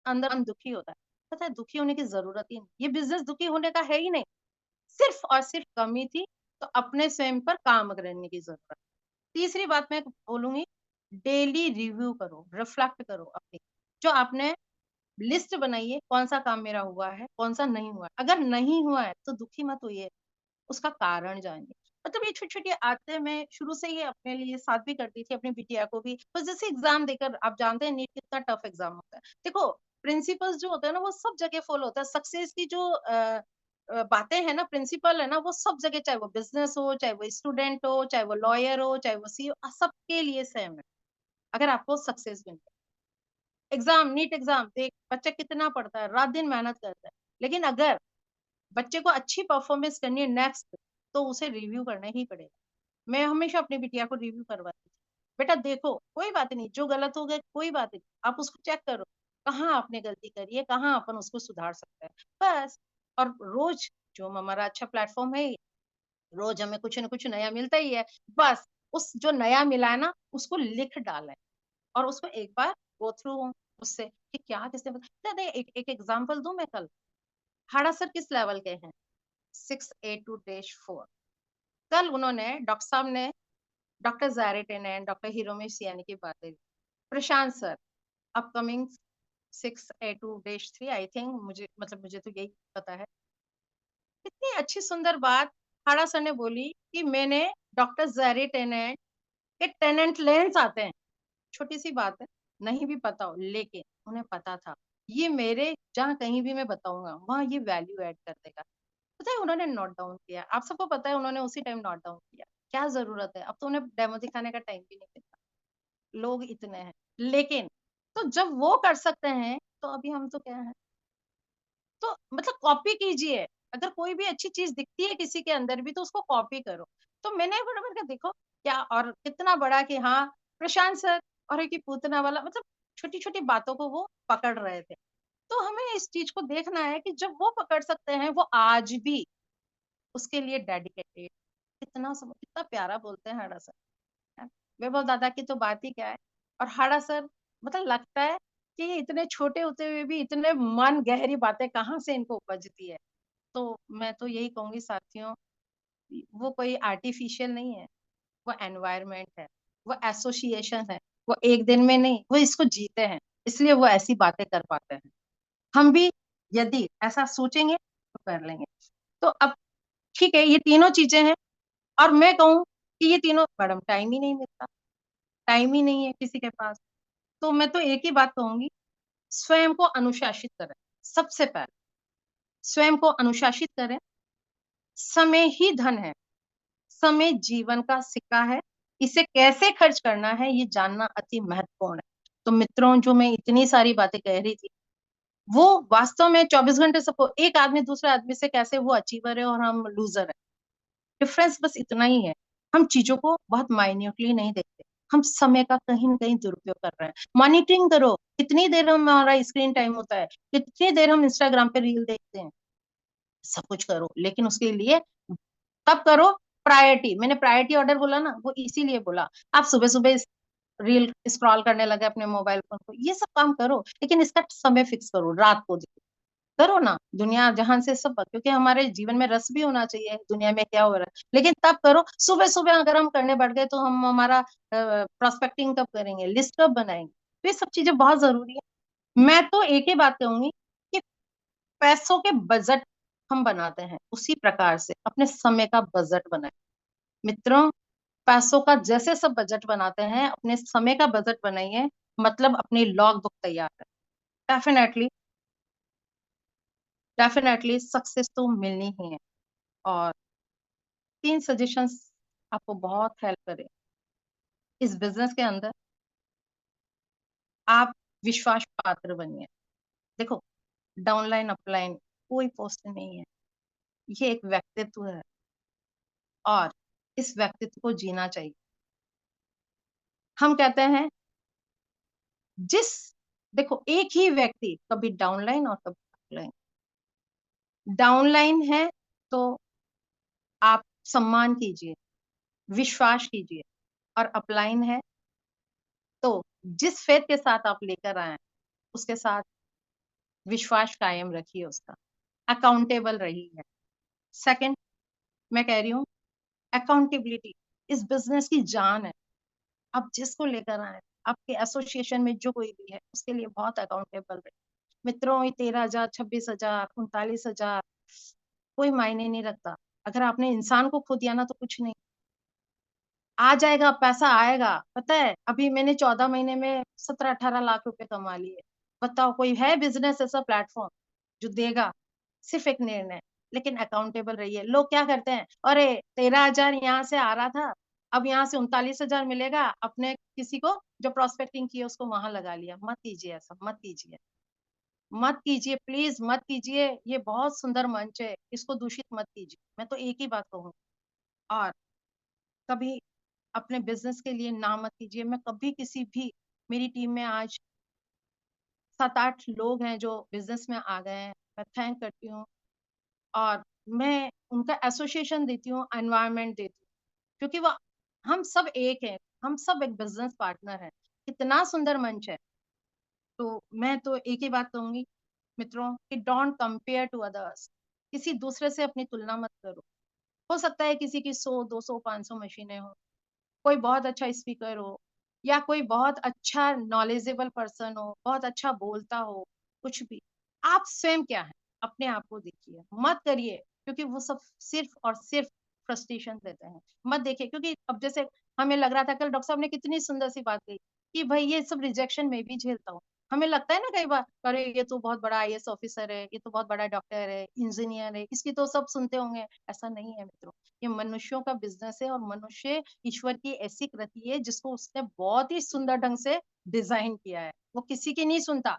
अंदर मन दुखी होता है। पता है दुखी होने की जरूरत ही नहीं, ये बिजनेस दुखी होने का है ही नहीं। सिर्फ और सिर्फ कमी थी, तो अपने स्वयं पर काम करने की जरूरत। तीसरी बात मैं बोलूंगी, डेली रिव्यू करो, रिफ्लेक्ट करो अपनी, जो आपने लिस्ट बनाइए, कौन सा काम मेरा हुआ है, कौन सा नहीं हुआ है। अगर नहीं हुआ है तो दुखी मत होइए, उसका कारण जानिए। मतलब ये छोटी-छोटी आदतें मैं शुरू से ही अपने लिए साथ भी करती थी, अपनी बिटिया को भी। तो जैसे एग्ज़ाम देकर आप जानते हैं नीट कितना टफ एग्ज़ाम होता है। देखो प्रिंसिपल्स जो होते हैं ना वो सब जगह फॉलो होता है। सक्सेस की जो बातें हैं ना, प्रिंसिपल है ना, वो सब जगह, चाहे वो बिज़नेस हो, चाहे वो स्टूडेंट हो, चाहे वो लॉयर हो, चाहे वो सीईओ, सबके लिए सेम है। अगर आपको सक्सेस मिलनी है। एग्ज़ाम, नीट एग्ज़ाम देख बच्चा कितना पढ़ता है, रात-दिन मेहनत करता है। लेकिन अगर बच्चे को अच्छी परफॉर्मेंस करनी है नेक्स्ट, तो उसे रिव्यू करना ही पड़ेगा। मैं हमेशा अपनी बिटिया को रिव्यू करवाती थी। बेटा देखो, कोई बात नहीं, जो गलत हो गया कोई बात नहीं, आप उसको चेक करो, कहाँ आपने गलती करी है, कहाँ अपन उसको सुधार सकते हैं, बस। और रोज़ जो हमारा अच्छा प्लेटफ़ॉर्म है, रोज़ हमें कुछ न कुछ नया मिलता ही है, बस उस जो नया मिला है ना, उसको लिख डालें और उसको एक बार गो थ्रू उससे कि क्या किसने बताया। एक एक एग्ज़ाम्पल दूँ मैं कल, हाड़ा सर किस लेवल के हैं? 6A2-4। कल उन्होंने डॉक्टर साहब ने doctor Zaretin and doctor Hiromi Siyani की बातें, Prashant sir upcoming 6A2-3 I think, मुझे मतलब मुझे तो यही पता है। इतनी अच्छी सुंदर बात हाड़ा सर ने बोली कि मैंने डॉक्टर ज़ारेटिन के टेनेंट लेंस आते हैं, छोटी सी बात है, नहीं भी पता हो, लेकिन उन्हें पता था ये मेरे जहाँ कहीं भी मैं बताऊंगा वहां ये वैल्यू ऐड कर देगा। पता है उन्होंने नोट डाउन किया, आप सबको पता है उन्होंने उसी टाइम नोट डाउन किया। क्या जरूरत है, अब तो उन्हें डेमो दिखाने का टाइम भी नहीं मिलता, लोग इतने हैं। लेकिन तो जब वो कर सकते हैं तो अभी हम तो क्या है। तो मतलब कॉपी कीजिए, अगर कोई भी अच्छी चीज दिखती है किसी के अंदर भी तो उसको कॉपी करो। तो मैंने बराबर का देखो क्या, और कितना बड़ा कि हाँ प्रशांत सर और एक ही पूतना वाला, मतलब छोटी छोटी बातों को वो पकड़ रहे थे। तो हमें इस चीज को देखना है कि जब वो पकड़ सकते हैं, वो आज भी उसके लिए डेडिकेटेड। कितना प्यारा बोलते हैं हाड़ा सर, है। वैभव दादा की तो बात ही क्या है। और हाड़ा सर, मतलब लगता है कि ये इतने छोटे होते हुए भी इतने मन गहरी बातें कहाँ से इनको उपजती है। तो मैं तो यही कहूंगी साथियों, वो कोई आर्टिफिशियल नहीं है, वो एनवायरमेंट है, वो एसोसिएशन है। वो एक दिन में नहीं, वो इसको जीते हैं, इसलिए वो ऐसी बातें कर पाते हैं। हम भी यदि ऐसा सोचेंगे तो कर लेंगे। तो अब ठीक है, ये तीनों चीजें हैं। और मैं कहूँ कि ये तीनों, मैडम टाइम ही नहीं मिलता, टाइम ही नहीं है किसी के पास। तो मैं तो एक ही बात कहूंगी, स्वयं को अनुशासित करें। सबसे पहले स्वयं को अनुशासित करें। समय ही धन है, समय जीवन का सिक्का है, इसे कैसे खर्च करना है ये जानना अति महत्वपूर्ण है। तो मित्रों, जो मैं इतनी सारी बातें कह रही थी, वो वास्तव में 24 घंटे सबको, एक आदमी दूसरे आदमी से कैसे वो अचीवर है और हम लूजर है, डिफरेंस बस इतना ही है। हम चीजों को बहुत माइन्यूटली नहीं देखते, हम समय का कहीं ना कहीं दुरुपयोग कर रहे हैं। मॉनिटरिंग करो, कितनी देर हमारा स्क्रीन टाइम होता है, कितनी देर हम इंस्टाग्राम पे रील देखते हैं। सब कुछ करो, लेकिन उसके लिए तब करो प्रायोरिटी। मैंने प्रायोरिटी ऑर्डर बोला ना, वो इसीलिए बोला। आप सुबह सुबह रील स्क्रॉल करने लगे अपने मोबाइल फोन को, ये सब काम करो, लेकिन इसका समय फिक्स करो, रात को देखो। करो ना, दुनिया जहान से सब, क्योंकि हमारे जीवन में रस भी होना चाहिए दुनिया में क्या हो रहा है। लेकिन तब करो सुबह सुबह, अगर हम करने बैठ गए तो हम हमारा प्रोस्पेक्टिंग कब करेंगे, लिस्ट कब बनाएंगे। तो ये सब चीजें बहुत जरूरी है। मैं तो एक ही बात कहूंगी कि पैसों के बजट हम बनाते हैं, उसी प्रकार से अपने समय का बजट बनाए। मित्रों, पैसों का जैसे सब बजट बनाते हैं, अपने समय का बजट बनाइए, मतलब अपनी लॉग बुक तैयार करें। डेफिनेटली, डेफिनेटली सक्सेस तो मिलनी ही है। और 3 सजेशंस आपको बहुत हेल्प करें इस बिजनेस के अंदर। आप विश्वास पात्र बनिए। देखो, डाउनलाइन अपलाइन कोई पोस्ट नहीं है, ये एक व्यक्तित्व है, और इस व्यक्तित्व को जीना चाहिए। हम कहते हैं जिस, देखो एक ही व्यक्ति, कभी डाउनलाइन और कभी अपलाइन। डाउनलाइन है तो आप सम्मान कीजिए, विश्वास कीजिए। और अपलाइन है तो जिस फेथ के साथ आप लेकर आए हैं, उसके साथ विश्वास कायम रखिए, उसका अकाउंटेबल रही है। सेकंड, मैं कह रही हूँ अकाउंटेबिलिटी इस बिजनेस की जान है। आप जिसको लेकर आए, आपके एसोसिएशन में जो कोई भी है, उसके लिए बहुत अकाउंटेबल रहे। मित्रों, ये 13,000, 26,000, 39,000 कोई मायने नहीं रखता। अगर आपने इंसान को खो दिया ना तो कुछ नहीं। आ जाएगा, पैसा आएगा। पता है अभी मैंने 14 महीने में 17-18 लाख रुपए कमा लिए। बताओ, कोई है बिजनेस ऐसा प्लेटफॉर्म जो देगा? सिर्फ एक निर्णय। लेकिन अकाउंटेबल रहिए। लोग क्या करते हैं, अरे 13,000 यहाँ से आ रहा था, अब यहाँ से 39,000 मिलेगा, अपने किसी को जो प्रोस्पेक्टिंग किया उसको वहां लगा लिया। मत कीजिए ऐसा, मत कीजिए, मत कीजिए, प्लीज मत कीजिए। ये बहुत सुंदर मंच है, इसको दूषित मत कीजिए। मैं तो एक ही बात कहूँ। और कभी अपने बिजनेस के लिए ना मत कीजिए। मैं कभी किसी भी, मेरी टीम में आज 7-8 लोग हैं जो बिजनेस में आ गए हैं, मैं थैंक करती हूँ। और मैं उनका एसोसिएशन देती हूँ, एनवायरनमेंट देती हूँ, क्योंकि वो, हम सब एक हैं, हम सब एक बिजनेस पार्टनर हैं। कितना सुंदर मंच है। तो मैं तो एक ही बात कहूंगी मित्रों कि डोंट कंपेयर टू अदर्स। किसी दूसरे से अपनी तुलना मत करो। हो सकता है किसी की 100, 200, 500 मशीनें हो, कोई बहुत अच्छा स्पीकर हो, या कोई बहुत अच्छा नॉलेजेबल पर्सन हो, बहुत अच्छा बोलता हो, कुछ भी। आप स्वयं क्या है, अपने आप को देखिए, मत करिए, क्योंकि वो सब सिर्फ और सिर्फ फ्रस्ट्रेशन देते हैं। मत देखिए, क्योंकि अब जैसे हमें लग रहा था, कल डॉक्टर साहब ने कितनी सुंदर सी बात कही, कि भाई ये सब रिजेक्शन मैं भी झेलता हूँ। हमें लगता है ना कई बार, अरे ये तो बहुत बड़ा आईएएस ऑफिसर है, ये तो बहुत बड़ा डॉक्टर है, इंजीनियर है, इसकी तो सब सुनते होंगे। ऐसा नहीं है मित्रों, ये मनुष्यों का बिजनेस है, और मनुष्य ईश्वर की ऐसी कृति है जिसको उसने बहुत ही सुंदर ढंग से डिजाइन किया है, वो किसी की नहीं सुनता।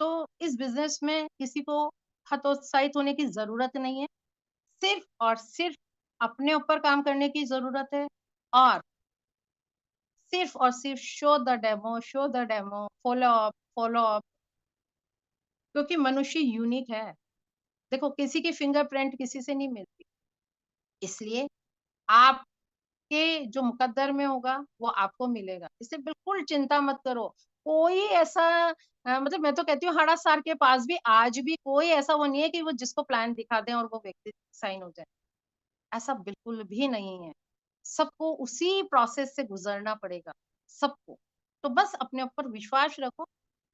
तो इस बिजनेस में किसी को हतोत्साहित होने की जरूरत नहीं है, सिर्फ और सिर्फ अपने ऊपर काम करने की जरूरत है, और सिर्फ show the demo, follow up, क्योंकि मनुष्य यूनिक है। देखो किसी की फिंगरप्रिंट किसी से नहीं मिलती, इसलिए आपके जो मुकद्दर में होगा वो आपको मिलेगा, इससे बिल्कुल चिंता मत करो। कोई ऐसा मतलब मैं तो कहती हूँ हड़ा सार के पास भी आज भी कोई ऐसा वो नहीं है कि वो जिसको प्लान दिखा दें और वो व्यक्ति साइन हो जाए, ऐसा बिल्कुल भी नहीं है। सबको उसी प्रोसेस से गुजरना पड़ेगा, सबको। तो बस अपने ऊपर विश्वास रखो।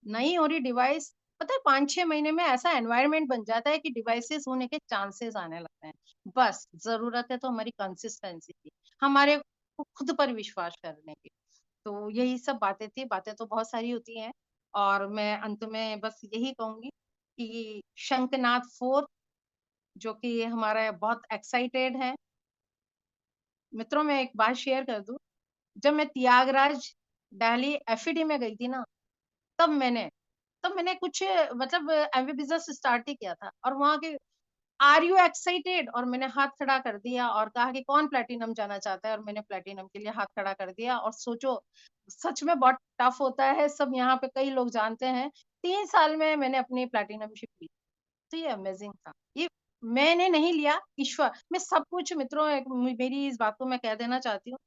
नहीं हो रही डिवाइस, पता है 5-6 महीने में ऐसा एनवायरनमेंट बन जाता है कि डिवाइसेस होने के चांसेस आने लगते हैं। बस जरूरत है तो हमारी कंसिस्टेंसी की, हमारे को खुद पर विश्वास करने की। तो यही सब बातें थी, बातें तो बहुत सारी होती हैं, और मैं अंत में बस यही कहूंगी कि शंखनाद 4 जो कि हमारा बहुत एक्साइटेड है। मित्रों मैं एक बात शेयर कर दूं, जब मैं त्यागराज दिल्ली एफईडी में गई थी ना, तब मैंने कुछ मतलब एमबी बिजनेस स्टार्ट ही किया था, और वहां के आर यू एक्साइटेड, और मैंने हाथ खड़ा कर दिया और कहा कि कौन प्लेटिनम जाना चाहता है, और मैंने प्लेटिनम के लिए हाथ खड़ा कर दिया। और सोचो सच में बहुत टफ होता है, सब यहाँ पे कई लोग जानते हैं। 3 साल में मैंने अपनी प्लेटिनम शिप ली। तो ये अमेजिंग था, ये मैंने नहीं लिया, ईश्वर। मैं सब कुछ मित्रों, मेरी इस बात को मैं कह देना चाहती हूँ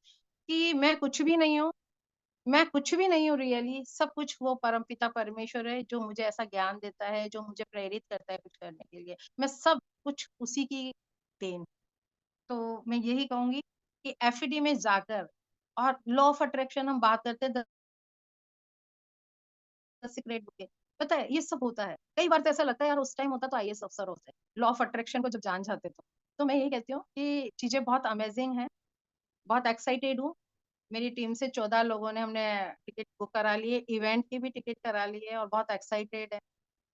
कि मैं कुछ भी नहीं हूँ, मैं कुछ भी नहीं हूँ रियली, सब कुछ वो परमपिता परमेश्वर है जो मुझे ऐसा ज्ञान देता है, जो मुझे प्रेरित करता है कुछ करने के लिए। मैं सब कुछ उसी की देन। तो मैं यही कहूंगी कि एफईडी में जाकर, और लॉ ऑफ अट्रैक्शन हम बात करते हैं, द सीक्रेट बुक के, पता है ये सब होता है। कई बार तो ऐसा लगता है यार उस टाइम होता तो आईएएस अफसर होते, लॉ ऑफ अट्रैक्शन को जब जान जाते तो मैं यही कहती हूँ कि चीजें बहुत अमेजिंग हैं, बहुत एक्साइटेड हूँ। मेरी टीम से 14 लोगों ने हमने टिकट बुक करा लिए, इवेंट की भी टिकट करा ली है, और बहुत एक्साइटेड है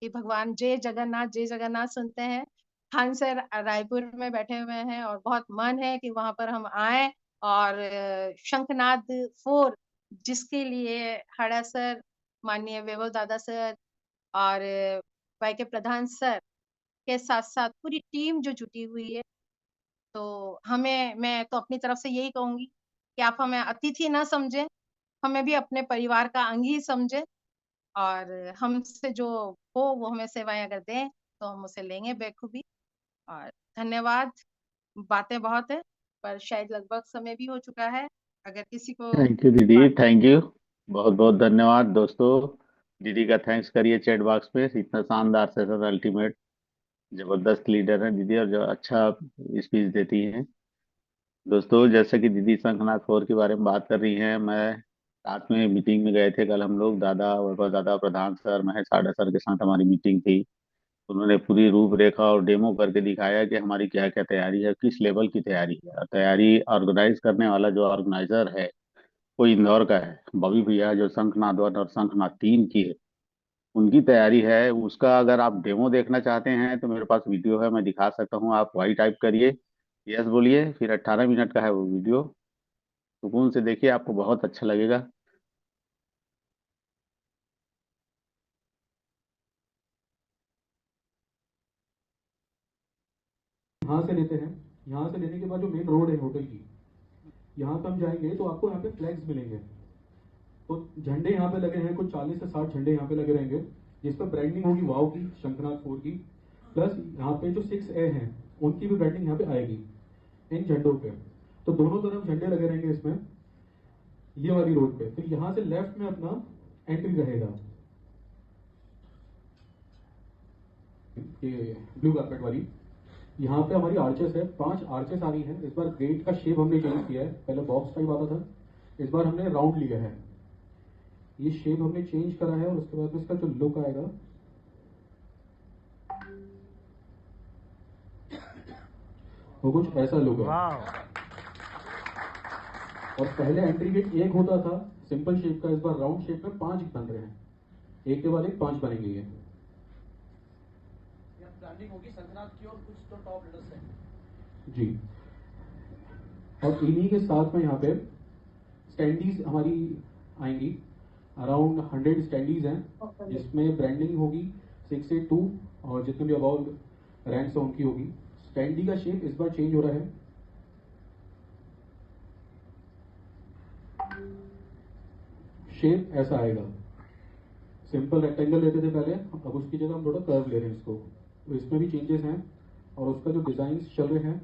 कि भगवान जय जगन्नाथ सुनते हैं। खान सर रायपुर में बैठे हुए हैं, और बहुत मन है कि वहां पर हम आए, और शंखनाद 4 जिसके लिए हड़ा सर, माननीय वैभव दादा सर, और वाई के प्रधान सर के साथ साथ पूरी टीम जो जुटी हुई है, तो हमें, मैं तो अपनी तरफ से यही कहूंगी कि आप हमें अतिथि ना समझें, हमें भी अपने परिवार का अंग ही समझे, और हमसे जो हो वो हमें सेवाएं अगर दें तो हम उसे लेंगे बेखूबी। और धन्यवाद। बातें बहुत है, पर शायद लगभग समय भी हो चुका है। अगर किसी को थैंक यू दीदी, बात, थैंक यू। बहुत बहुत धन्यवाद दोस्तों। दीदी का थैंक्स करिए चैट बॉक्स पे। इतना शानदार सेशन, अल्टीमेट, जबरदस्त लीडर है दीदी, और जो अच्छा स्पीच देती हैं। दोस्तों जैसे कि दीदी शंखनाद फोर के बारे में बात कर रही हैं, मैं साथ में मीटिंग में गए थे कल हम लोग, दादा वैभव दादा, प्रधान सर, महेश साडा सर के साथ हमारी मीटिंग थी। उन्होंने पूरी रूपरेखा और डेमो करके दिखाया कि हमारी क्या क्या तैयारी है, किस लेवल की तैयारी है। और तैयारी ऑर्गेनाइज करने वाला जो ऑर्गेनाइजर है वो इंदौर का है, बॉबी भैया, जो शंखनाद वन और शंखनाद तीन की है उनकी तैयारी है। उसका अगर आप डेमो देखना चाहते हैं तो मेरे पास वीडियो है, मैं दिखा सकता हूँ। आप वाई टाइप करिए, यस बोलिए, फिर 18 मिनट का है वो वीडियो। सुकून से देखिए, आपको बहुत अच्छा लगेगा। यहाँ से लेते हैं। यहाँ से लेने के बाद जो मेन रोड है होटल की, यहाँ पे हम जाएंगे तो आपको यहाँ पे फ्लैग्स मिलेंगे। तो झंडे यहाँ पे लगे हैं, कुछ 40 से 60 झंडे यहाँ पे लगे रहेंगे, जिस पर ब्रांडिंग होगी वाव की, शंखनाद 4 की। प्लस यहाँ पे जो 6A हैं उनकी भी ब्रांडिंग यहाँ पे आएगी इन झंडों पे। तो दोनों तरफ झंडे लगे रहेंगे इसमें, ये वाली रोड पे। फिर यहाँ से लेफ्ट में अपना एंट्री रहेगा, ये ब्लू कारपेट वाली। यहाँ पे हमारी आर्चेस है, 5 आर्चेस आ रही हैं। इस बार गेट का शेप हमने चेंज किया है, पहले बॉक्स टाइप आता था, इस बार हमने राउंड लिया है। ये शेप हमने चेंज करा है, और उसके बाद में इसका जो लुक आएगा वो कुछ ऐसा लुक है। और पहले एंट्री गेट एक होता था, सिंपल शेप का इस बार राउंड शेप में 5 बन रहे हैं, एक के बाद एक 5 बनेंगे ये ब्रांडिंग होगी संगनाथ की और कुछ तो टॉप लीडर्स हैं जी। और इन्हीं के साथ में यहाँ पे स्टैंडीज हमारी आएंगी, अराउंड 100 स्टैंडीज हैं जिसमें ब्रांडिंग होगी 6 से 2 और जितने भी अबाउट रैंक्स हैं उनकी होगी। स्टैंडी का शेप इस बार चेंज हो रहा है, शेप ऐसा आएगा। सिंपल रेक्टेंगल लेते थे पहले, अब उसकी जगह हम थोड़ा कर्व ले रहे हैं इसको, तो इसमें भी चेंजेस हैं और उसका जो डिजाइन चल रहे हैं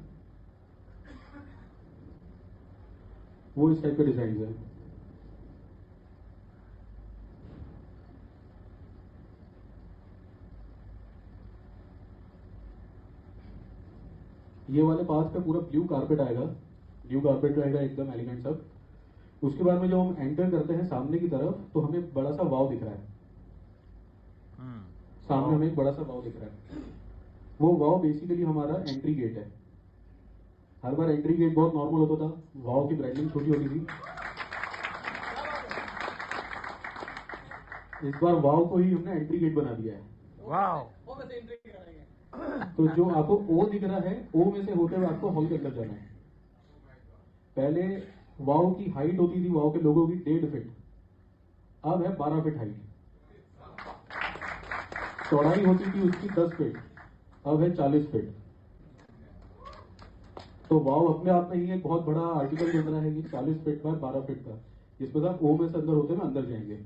वो इस टाइप के डिजाइन हैं। ये वाले पाथ पे पूरा ब्लू कारपेट आएगा, ब्लू कारपेट रहेगा एकदम एलिगेंट सब। उसके बाद में जब हम एंटर करते हैं सामने की तरफ तो हमें बड़ा सा वाव दिख रहा है, सामने हमें एक बड़ा सा वाव दिख रहा है। वो वाव बेसिकली हमारा एंट्री गेट है। हर बार एंट्री गेट बहुत नॉर्मल होता था, वाव की ब्रांडिंग छोटी होती थी। इस बार वाव को ही हमने एंट्री गेट बना दिया है। वो वैसे एंट्री करेंगे। तो जो आपको ओ दिख रहा है, ओ में से होते हुए आपको हॉल के अंदर जाना है। पहले वाव की हाइट होती थी, वाव के लोगों की 1.5 फीट, अब है 12 फीट हाइट। चौड़ाई होती थी उसकी 10 फीट, अब है 40 फीट। तो वाव अपने आप में ही एक बहुत बड़ा आर्टिकल बन रहा है, ये 40 फीट का 12 फीट का, जिसमें आप ओ में से अंदर होते हुए अंदर जाएंगे।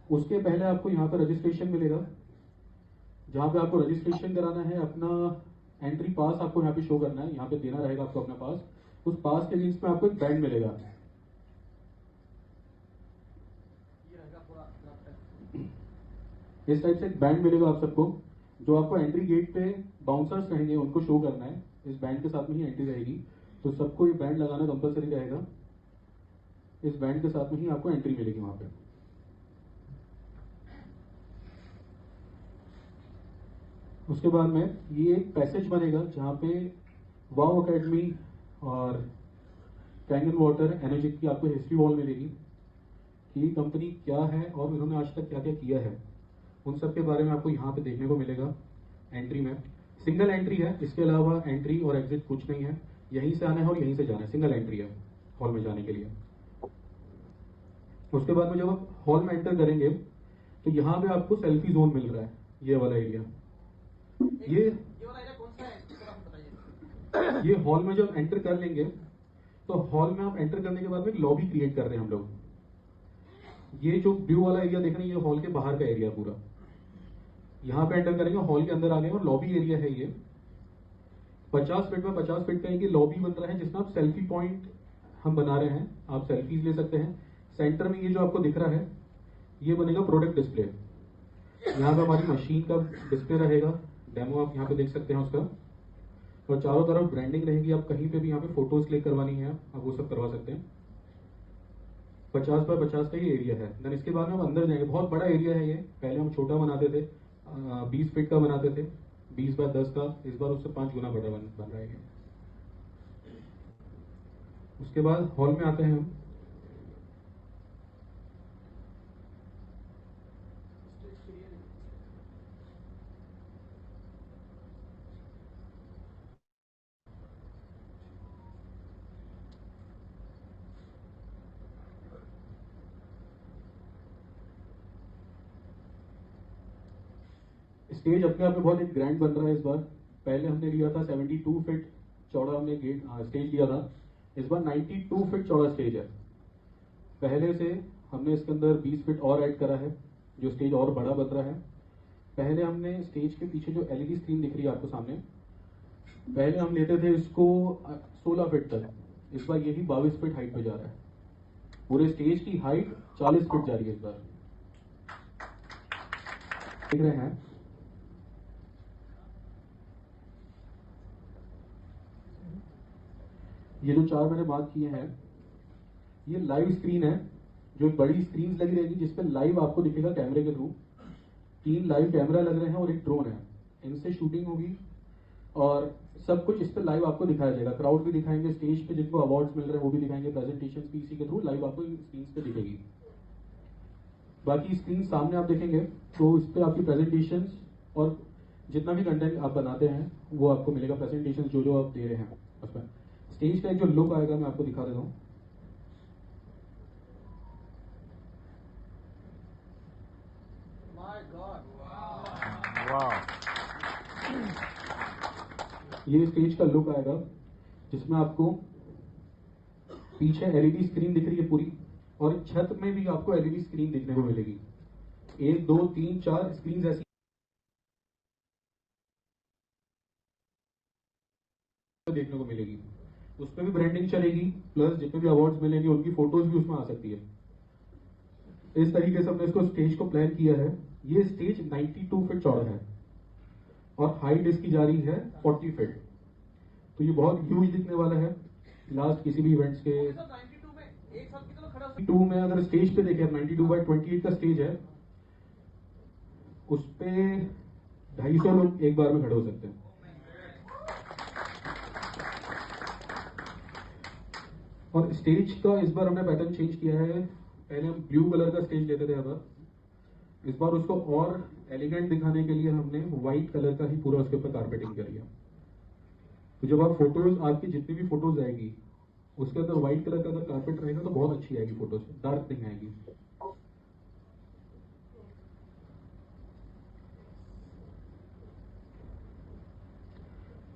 उसके पहले आपको यहाँ पर रजिस्ट्रेशन मिलेगा, जहां पे आपको रजिस्ट्रेशन कराना है। अपना एंट्री पास आपको यहाँ पे शो करना है, यहाँ पे देना रहेगा आपको अपना पास। उस पास के अगेंस्ट में आपको एक बैंड मिलेगा, इस टाइप से एक बैंड मिलेगा आप सबको, जो आपको एंट्री गेट पे बाउंसर्स रहेंगे उनको शो करना है। इस बैंड के साथ में ही एंट्री रहेगी, तो सबको ये बैंड लगाना कंपलसरी रहेगा। इस बैंड के साथ में ही आपको एंट्री मिलेगी वहां पे। उसके बाद में ये एक पैसेज बनेगा जहाँ पे वाव अकेडमी और कैंगन वाटर एनर्जी की आपको हिस्ट्री वॉल मिलेगी कि कंपनी क्या है और इन्होंने आज तक क्या क्या किया है, उन सब के बारे में आपको यहाँ पे देखने को मिलेगा। एंट्री में सिंगल एंट्री है, इसके अलावा एंट्री और एग्जिट कुछ नहीं है, यहीं से आना है और यहीं से जाना है, सिंगल एंट्री है हॉल में जाने के लिए। उसके बाद में जब आप हॉल में एंटर करेंगे तो यहाँ पे आपको सेल्फी जोन मिल रहा है, ये वाला एरिया। ये वाला एरिया कौन सा है थोड़ा बताइए। ये हॉल में जब एंटर कर लेंगे तो हॉल में आप एंटर करने के बाद में एक लॉबी क्रिएट कर रहे हैं हम लोग। ये जो ब्लू वाला एरिया देख रहे हैं, ये हॉल के बाहर का एरिया पूरा। यहाँ पे एंटर करेंगे, हॉल के अंदर आ गए और लॉबी एरिया है ये। 50 फीट में 50 फीट का एक लॉबी बन रहा है, जिसमें आप सेल्फी पॉइंट हम बना रहे हैं, आप सेल्फीज ले सकते हैं। सेंटर में ये जो आपको दिख रहा है, ये बनेगा प्रोडक्ट डिस्प्ले। यहाँ पे हमारी मशीन का डिस्प्ले रहेगा, डेमो आप यहाँ पे देख सकते हैं उसका। और चारों तरफ ब्रांडिंग रहेगी, आप कहीं पे भी यहाँ पे फोटोज क्लिक करवानी है आप वो सब करवा सकते हैं। 50 बाय 50 का ये एरिया है। देन इसके बाद में हम अंदर जाएंगे, बहुत बड़ा एरिया है ये। पहले हम छोटा बनाते थे, 20 फीट का बनाते थे, 20 बाय 10 का, इस बार उससे 5 गुना बड़ा बन रहा है। उसके बाद हॉल में आते हैं हम। स्टेज अपने आप में बहुत एक ग्रैंड बन रहा है इस बार। पहले हमने लिया था 72 फीट चौड़ा, हमने गेट स्टेज लिया था। इस बार 92 फीट चौड़ा स्टेज है। पहले से हमने इसके अंदर 20 फीट और ऐड करा है, जो स्टेज और बड़ा बन रहा है। पहले हमने स्टेज के पीछे जो एलईडी स्क्रीन दिख रही है आपको सामने, पहले हम लेते थे इसको 16 फीट तक, इस बार यही 22 फीट हाइट पे जा रहा है। पूरे स्टेज की हाइट 40 फीट जा रही है इस बार, देख रहे हैं। ये जो 4 मैंने बात किए हैं, ये लाइव स्क्रीन है, जो बड़ी स्क्रीन लगी रहेगी जिसपे लाइव आपको दिखेगा कैमरे के थ्रू। 3 लाइव कैमरा लग रहे हैं और एक ड्रोन है, इनसे शूटिंग होगी। और सब कुछ इस पे लाइव आपको दिखाया जाएगा, क्राउड भी दिखाएंगे, स्टेज पे जिनको अवार्ड्स मिल रहे हैं वो भी दिखाएंगे, प्रेजेंटेशन भी इसी के थ्रू लाइव आपको स्क्रीन पे दिखेगी। बाकी स्क्रीन सामने आप देखेंगे तो इस पे आपकी प्रेजेंटेशन और जितना भी कंटेंट आप बनाते हैं वो आपको मिलेगा, प्रेजेंटेशन जो जो आप दे रहे हैं उसमें। स्टेज का एक जो लुक आएगा मैं आपको दिखा देता हूँ। My God. ये स्टेज का लुक आएगा जिसमें आपको पीछे एलईडी स्क्रीन दिख रही है पूरी, और छत में भी आपको एलईडी स्क्रीन देखने को मिलेगी। 1 2 3 4 स्क्रीन ऐसी देखने को मिलेगी। उस पर भी ब्रांडिंग चलेगी, प्लस जितने भी अवार्ड्स मिलेंगे उनकी फोटोज भी उसमें आ सकती है। इस तरीके से हमने इसको स्टेज को प्लान किया है। ये स्टेज 92 फीट चौड़ा है और हाइट इसकी जा रही है 40 फीट, तो ये बहुत ह्यूज दिखने वाला है। लास्ट किसी भी इवेंट्स के 92 में एक साथ कितना लोग खड़ा हो सकते 2 में अगर स्टेज पे देखें 92/28 का स्टेज है, उस पे 250 लोग एक बार में खड़े हो सकते हैं। और स्टेज का इस बार हमने पैटर्न चेंज किया है। पहले हम ब्लू कलर का स्टेज लेते थे, अब इस बार उसको और एलिगेंट दिखाने के लिए हमने व्हाइट कलर का ही पूरा उसके ऊपर कारपेटिंग कर लिया। तो जब आप फोटोज, आपकी जितनी भी फोटोज आएगी उसके अंदर व्हाइट कलर का अगर कारपेट रहेगा तो बहुत अच्छी आएगी फोटोज, डार्क नहीं आएगी।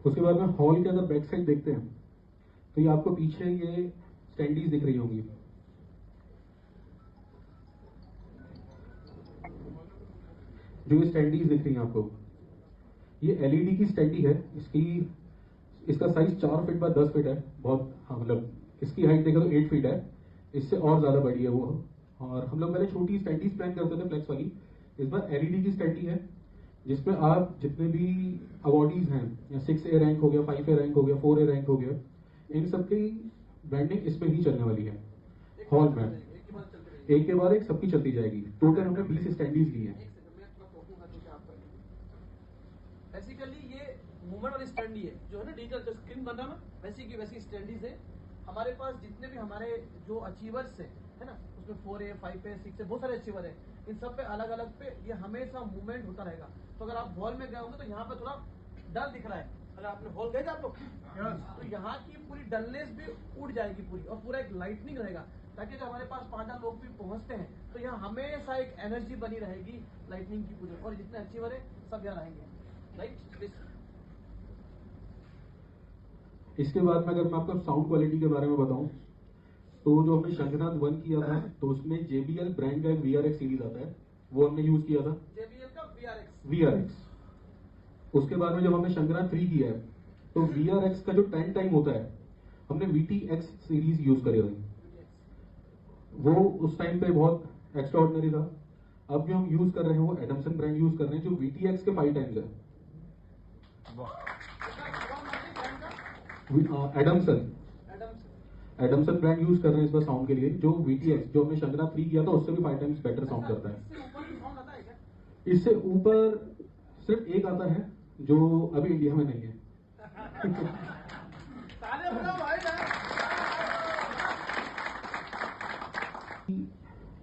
उसके बाद में हॉल के अगर बैक साइड देखते हैं तो ये आपको पीछे ये स्टैंडीज दिख रही होंगी। जो ये स्टैंडीज दिख रही हैं आपको, ये एलईडी की स्टैंडी है। इसका साइज 4 फीट बाय 10 फीट है। बहुत, हाँ, मतलब इसकी हाइट देखें तो 8 फीट है, इससे और ज्यादा बड़ी है वो। और हम लोग पहले छोटी स्टैंडीज प्लान करते थे फ्लेक्स वाली, इस बार एलईडी की स्टैंडी है जिसमें आप जितने भी अवार्डीज हैं, या 6A रैंक हो गया, 5A रैंक हो गया, 4A रैंक हो गया, इन सबकी ब्रांडिंग इसमें ही चलने वाली है हॉल में। एक के बाद एक सबकी चलती जाएगी। टोटल हमने 20 स्टैंडीज ली है। बेसिकली ये मूवमेंट वाली स्टैंडी है जो है ना, डिजिटल जो स्क्रीन बन रहा ना, वैसी की वैसी स्टैंडीज है। हमारे पास जितने भी हमारे जो अचीवर्स है ना, उसमें 4A 5A 6A बहुत सारे अचीवर है। इन सब पे अलग अलग पे ये हमेशा मूवमेंट होता रहेगा। तो अगर आप हॉल में गए होंगे तो यहाँ पे थोड़ा डल दिख रहा है। अगर आपने हॉल गए थे आप लोग, तो यहाँ की पूरी डलनेस भी उड़ जाएगी पूरी, और पूरा एक लाइटनिंग रहेगा, ताकि जब हमारे पास 5 लोग भी पहुंचते हैं तो यहाँ हमेशा एक एनर्जी बनी रहेगी लाइटनिंग की पूरी। और जितने अचीवर है सब यहाँ आएंगे, राइट। इसके बाद में अगर मैं आपको साउंड क्वालिटी के बारे में बताऊं तो जो हमने शंखनाद 1 किया था तो उसमें JBL ब्रांड का एक VRX सीरीज आता है, वो हमने यूज किया था, JBL का VRX। उसके बाद में जब हमने शंखनाद 3 किया है तो VRX का जो 10 टाइम होता है हमने VTX सीरीज यूज करे हुए। वो उस टाइम पे बहुत एक्स्ट्रा ऑर्डिनरी था। अब जो हम यूज कर रहे हैं वो एडमसन ब्रांड यूज कर रहे हैं जो VTX के 5 टाइम्स है। एडमसन ब्रांड यूज कर रहे हैं इस बार साउंड के लिए, जो VTX जो हमने शंकरा 3 किया था उससे भी 5 टाइम्स बेटर साउंड करता है। इससे ऊपर सिर्फ एक आता है जो अभी इंडिया में नहीं है।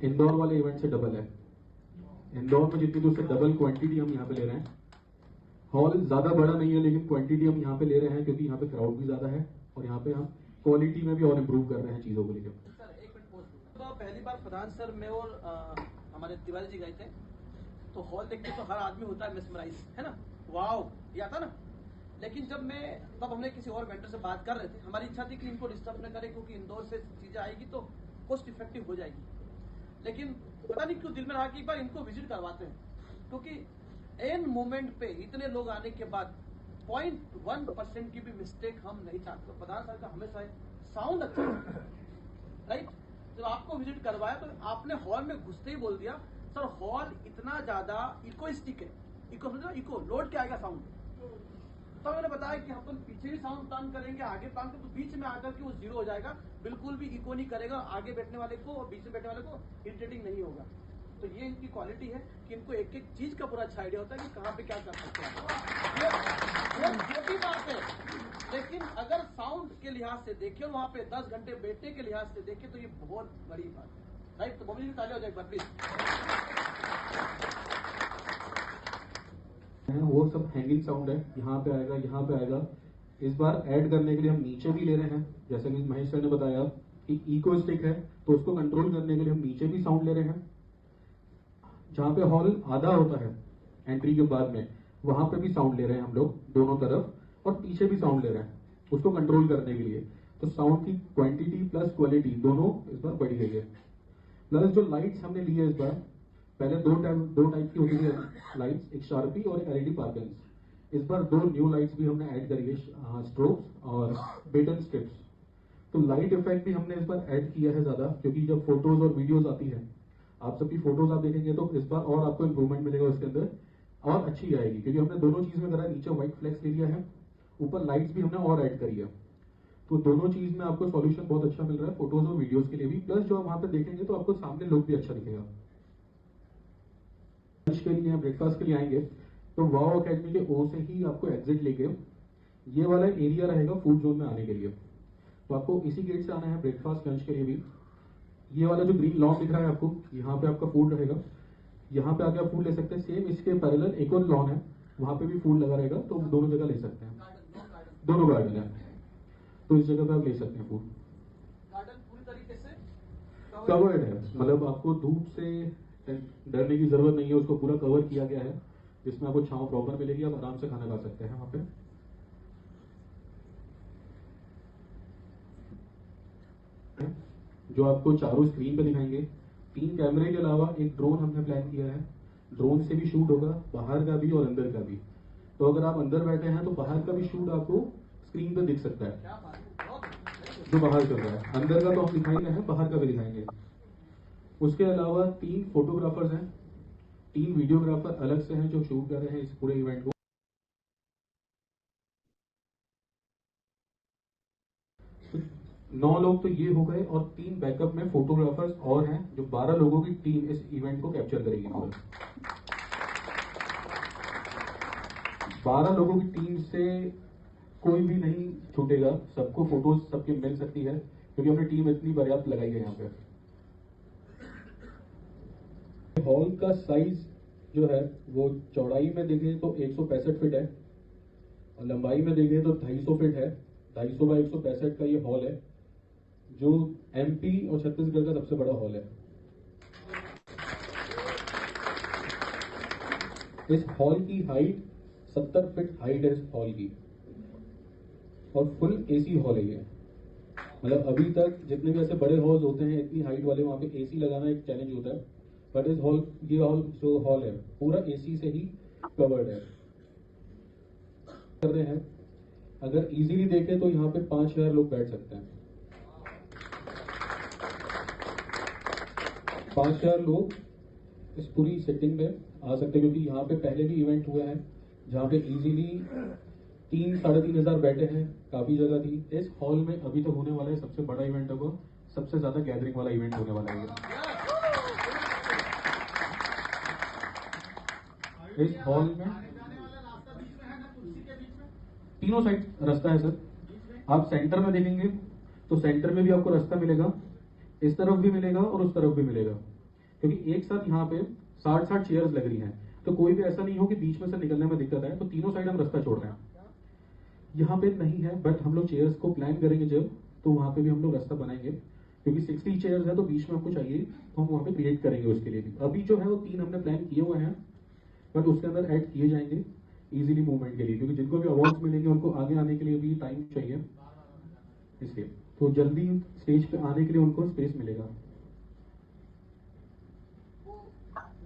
इंदौर वाले इवेंट से डबल है। इंदौर में जितनी दूर से डबल क्वांटिटी हम यहाँ पे ले रहे हैं। हॉल ज्यादा बड़ा नहीं है लेकिन क्वांटिटी हम यहाँ पे ले रहे हैं क्योंकि यहाँ पे क्राउड भी ज्यादा है और यहाँ पे हम क्वालिटी में भी और इम्प्रूव कर रहे हैं चीजों को लेकर। सर एक मिनट पोस्ट, तो पहली बार प्रधान सर मैं और हमारे तिवारी जी गए थे, तो हॉल देख के तो हर आदमी होता है मेस्मराइज, है ना, वाओ ये आता ना। लेकिन जब तब हमने किसी और वेंडर से बात कर रहे थे, हमारी इच्छा थी कि इनको डिस्टर्ब न करें क्योंकि इंदौर से चीजें आएगी तो कॉस्ट इफेक्टिव हो जाएगी। लेकिन पता नहीं क्यों दिल में रहा कि एक बार इनको विजिट करवाते हैं, क्योंकि एन मोमेंट पे इतने लोग आने के बाद 0.1% की भी मिस्टेक हम नहीं चाहते। तो प्रधान सर का हमेशा साउंड अच्छा है, राइट। जब आपको विजिट करवाया तो आपने हॉल में घुसते ही बोल दिया सर हॉल इतना ज्यादा इकोइस्टिक है, इको लोड क्या आएगा साउंड। तो मैंने बताया कि हम पीछे भी साउंड प्लान करेंगे, आगे प्लान करेंगे, तो बीच में आकर के वो जीरो हो जाएगा, बिल्कुल भी इको नहीं करेगा, आगे बैठने वाले को और बीच में बैठने वाले को इरिटेटिंग नहीं होगा। तो ये इनकी क्वालिटी है कि इनको एक एक चीज का पूरा अच्छा आइडिया होता है कि कहाँ पे क्या कर सकते हैं। पे, लेकिन अगर साउंड के लिहाज से देखें और वहां पे 10 घंटे बैठने के लिहाज से देखें तो ये बहुत बड़ी बात है, राइट? तो बबली जी ताली हो जाए एक बार प्लीज। वो सब हैंगिंग साउंड है, यहाँ पे आएगा, यहाँ पे आएगा। इस बार ऐड करने के लिए हम नीचे भी ले रहे हैं, जैसे कि महेश सर ने बताया कि इको स्टिक है, तो उसको कंट्रोल करने के लिए हम नीचे भी साउंड ले रहे हैं। जहाँ पे हॉल आधा होता है एंट्री के बाद में, वहां पे भी साउंड ले रहे हैं हम लोग दोनों तरफ, और पीछे भी साउंड ले रहे हैं उसको कंट्रोल करने के लिए। तो साउंड की क्वांटिटी प्लस क्वालिटी दोनों इस बार बढ़ गई है। प्लस जो लाइट्स हमने ली है इस बार, पहले दो टाइप की होती थी लाइट्स, एक शार्पी और एलईडी पार्कन्स। इस बार 2 न्यू लाइट्स भी हमने ऐड करी है, स्ट्रोब्स और बेटन स्ट्रिप्स। तो लाइट इफेक्ट भी हमने इस बार ऐड किया है ज्यादा, क्योंकि जब फोटोज और वीडियोज आती है, आप सबकी फोटोज आप देखेंगे तो इस बार और आपको इंप्रूवमेंट मिलेगा उसके अंदर, और अच्छी आएगी, क्योंकि हमने दोनों चीज में करा है। नीचे व्हाइट फ्लेक्स ले लिया है, ऊपर लाइट्स भी हमने और ऐड करी है। तो दोनों चीज में आपको सॉल्यूशन बहुत अच्छा मिल रहा है, फोटोज और वीडियोस के लिए भी। प्लस जो आप वहां पे देखेंगे तो आपको सामने लुक भी अच्छा दिखेगा। लंच के लिए, ब्रेकफास्ट के लिए आएंगे तो वाओ अकेडमी के ओ से ही आपको एग्जिट लेके ये वाला एरिया रहेगा फूड जोन में आने के लिए। तो आपको इसी गेट से आना है ब्रेकफास्ट लंच के लिए भी। ये वाला जो ग्रीन लॉन दिख रहा है आपको, यहाँ पे आपका फूड रहेगा, यहाँ पे आके आप फूड ले सकते हैं। सेम इसके पैरेलल एक और लॉन है, वहां पे भी फूड लगा रहेगा, तो दोनों जगह ले सकते हैं। दोनों गार्डन है, तो इस जगह पे आप ले सकते हैं फूड। गार्डन पूरी तरीके से कवर्ड है, मतलब आपको धूप से डरने की जरूरत नहीं है, उसको पूरा कवर किया गया है, जिसमें आपको छांव प्रॉपर मिलेगी, आप आराम से खाना खा सकते हैं वहां पे। जो आपको चारों स्क्रीन पे दिखाएंगे, 3 कैमरे के अलावा एक ड्रोन हमने प्लान किया है। ड्रोन से भी शूट होगा, बाहर का भी और अंदर का भी। तो अगर आप अंदर बैठे हैं तो बाहर का भी शूट आपको स्क्रीन पे दिख सकता है, जो बाहर चल रहा है। अंदर का तो हम दिखाएंगे हैं, बाहर का भी दिखाएंगे। उसके अलावा 3 फोटोग्राफर्स हैं, 3 वीडियोग्राफर अलग से हैं जो शूट कर रहे हैं इस पूरे इवेंट को। 9 लोग तो ये हो गए, और 3 बैकअप में फोटोग्राफर्स और हैं, जो 12 लोगों की टीम इस इवेंट को कैप्चर करेगी पूरा। 12 लोगों की टीम से कोई भी नहीं छूटेगा, सबको फोटोज सबकी मिल सकती है, क्योंकि हमने टीम इतनी पर्याप्त लगाई है यहाँ पे। हॉल का साइज जो है वो चौड़ाई में देखें तो 165 फीट है, और लंबाई में देखें तो 250 फीट है। 250 बाई 165 का ये हॉल है, जो एमपी और छत्तीसगढ़ का सबसे बड़ा हॉल है। इस हॉल की हाइट 70 फीट हाइट है इस हॉल की, और फुल एसी हॉल है ये। मतलब अभी तक जितने भी ऐसे बड़े हॉल्स होते हैं इतनी हाइट वाले, वहां पे एसी लगाना एक चैलेंज होता है, बट इस हॉल, ये हॉल जो हॉल है पूरा एसी से ही कवर्ड है। कर रहे हैं, अगर इजीली देखें तो यहाँ पे 5000 लोग बैठ सकते हैं। 5000 लोग इस पूरी सेटिंग में आ सकते हैं, क्योंकि यहाँ पे पहले भी इवेंट हुआ है जहाँ पे इजीली 3-3,500 बैठे हैं, काफी जगह थी। इस हॉल में अभी तो होने वाला है सबसे बड़ा इवेंट होगा, सबसे ज्यादा गैदरिंग वाला इवेंट होने वाला है। इस हॉल में तीनों साइड रास्ता है सर। आप सेंटर में देखेंगे तो सेंटर में भी आपको रास्ता मिलेगा, इस तरफ भी मिलेगा और उस तरफ भी मिलेगा, क्योंकि एक साथ यहाँ पे 60-60 चेयर्स लग रही हैं, तो कोई भी ऐसा नहीं हो कि बीच में से निकलने में दिक्कत है। तो तीनों साइड हम रास्ता छोड़ रहे हैं। यहाँ पे नहीं है, बट हम लोग चेयर्स को प्लान करेंगे जब, तो वहां पे भी हम लोग रास्ता बनाएंगे, क्योंकि 60 चेयर्स है तो बीच में हमको चाहिए, तो हम वहां पे क्रिएट करेंगे उसके लिए भी। अभी जो है वो 3 हमने प्लान किए हुए हैं, बट उसके अंदर ऐड किए जाएंगे इजीली मूवमेंट के लिए, क्योंकि जिनको भी अवार्ड्स मिलेंगे उनको आगे आने के लिए भी टाइम चाहिए, इसलिए तो जल्दी स्टेज पे आने के लिए उनको स्पेस मिलेगा।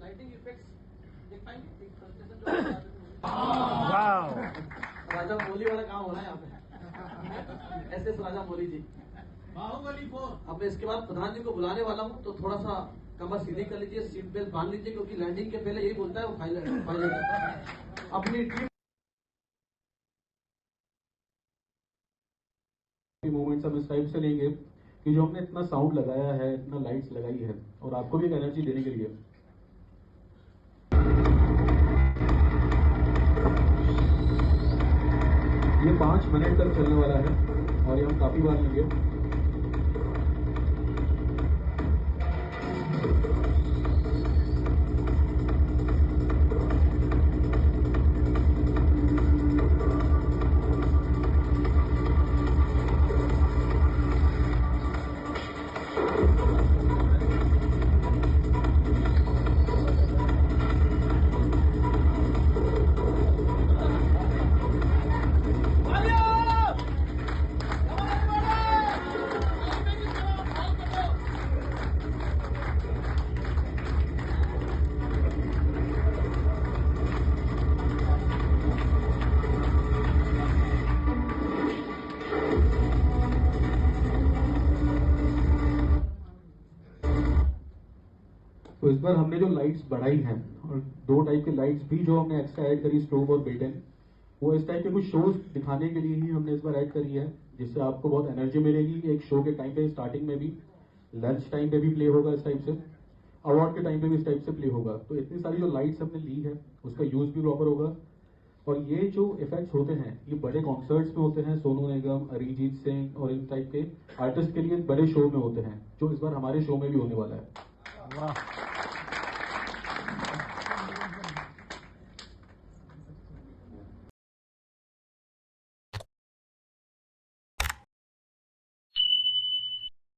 लाइटिंग इफेक्ट्स देख पाएंगे, एक प्रेजेंटेशन जो वाओ, राजा मौली वाला काम हो रहा है यहाँ पे। ऐसे राजा मौली जी, बाहुबली 4। अब मैं इसके बाद प्रधान जी को बुलाने वाला हूँ, तो थोड़ा सा कमर सीधी कर लीजिए, सीट बेल्ट बांध लीजिए, क्योंकि लैंडिंग के पहले यही बोलता है वो फाइनल अपनी टीम मूवमेंट्स हम इस टाइप से लेंगे कि जो हमने इतना साउंड लगाया है, इतना लाइट्स लगाई है, और आपको भी एक एनर्जी देने के लिए। ये 5 मिनट तक चलने वाला है और ये हम काफी बार लेंगे। तो इस बार हमने जो लाइट्स बढ़ाई हैं और 2 टाइप के लाइट्स भी जो हमने एक्स्ट्रा ऐड करी, स्ट्रोब और बिल्ट इन, वो इस टाइप के कुछ शोज दिखाने के लिए ही हमने इस बार ऐड करी है, जिससे आपको बहुत एनर्जी मिलेगी। एक शो के टाइम पे स्टार्टिंग में भी, लंच टाइम पे भी प्ले होगा इस टाइप से, अवार्ड के टाइम पे भी इस टाइप से प्ले होगा। तो इतनी सारी जो लाइट्स हमने ली है उसका यूज भी प्रॉपर होगा। और ये जो इफेक्ट्स होते हैं ये बड़े कॉन्सर्ट्स में होते हैं, सोनू निगम, अरिजीत सिंह और इन टाइप के आर्टिस्ट के लिए बड़े शो में होते हैं, जो इस बार हमारे शो में भी होने वाला है। वाह।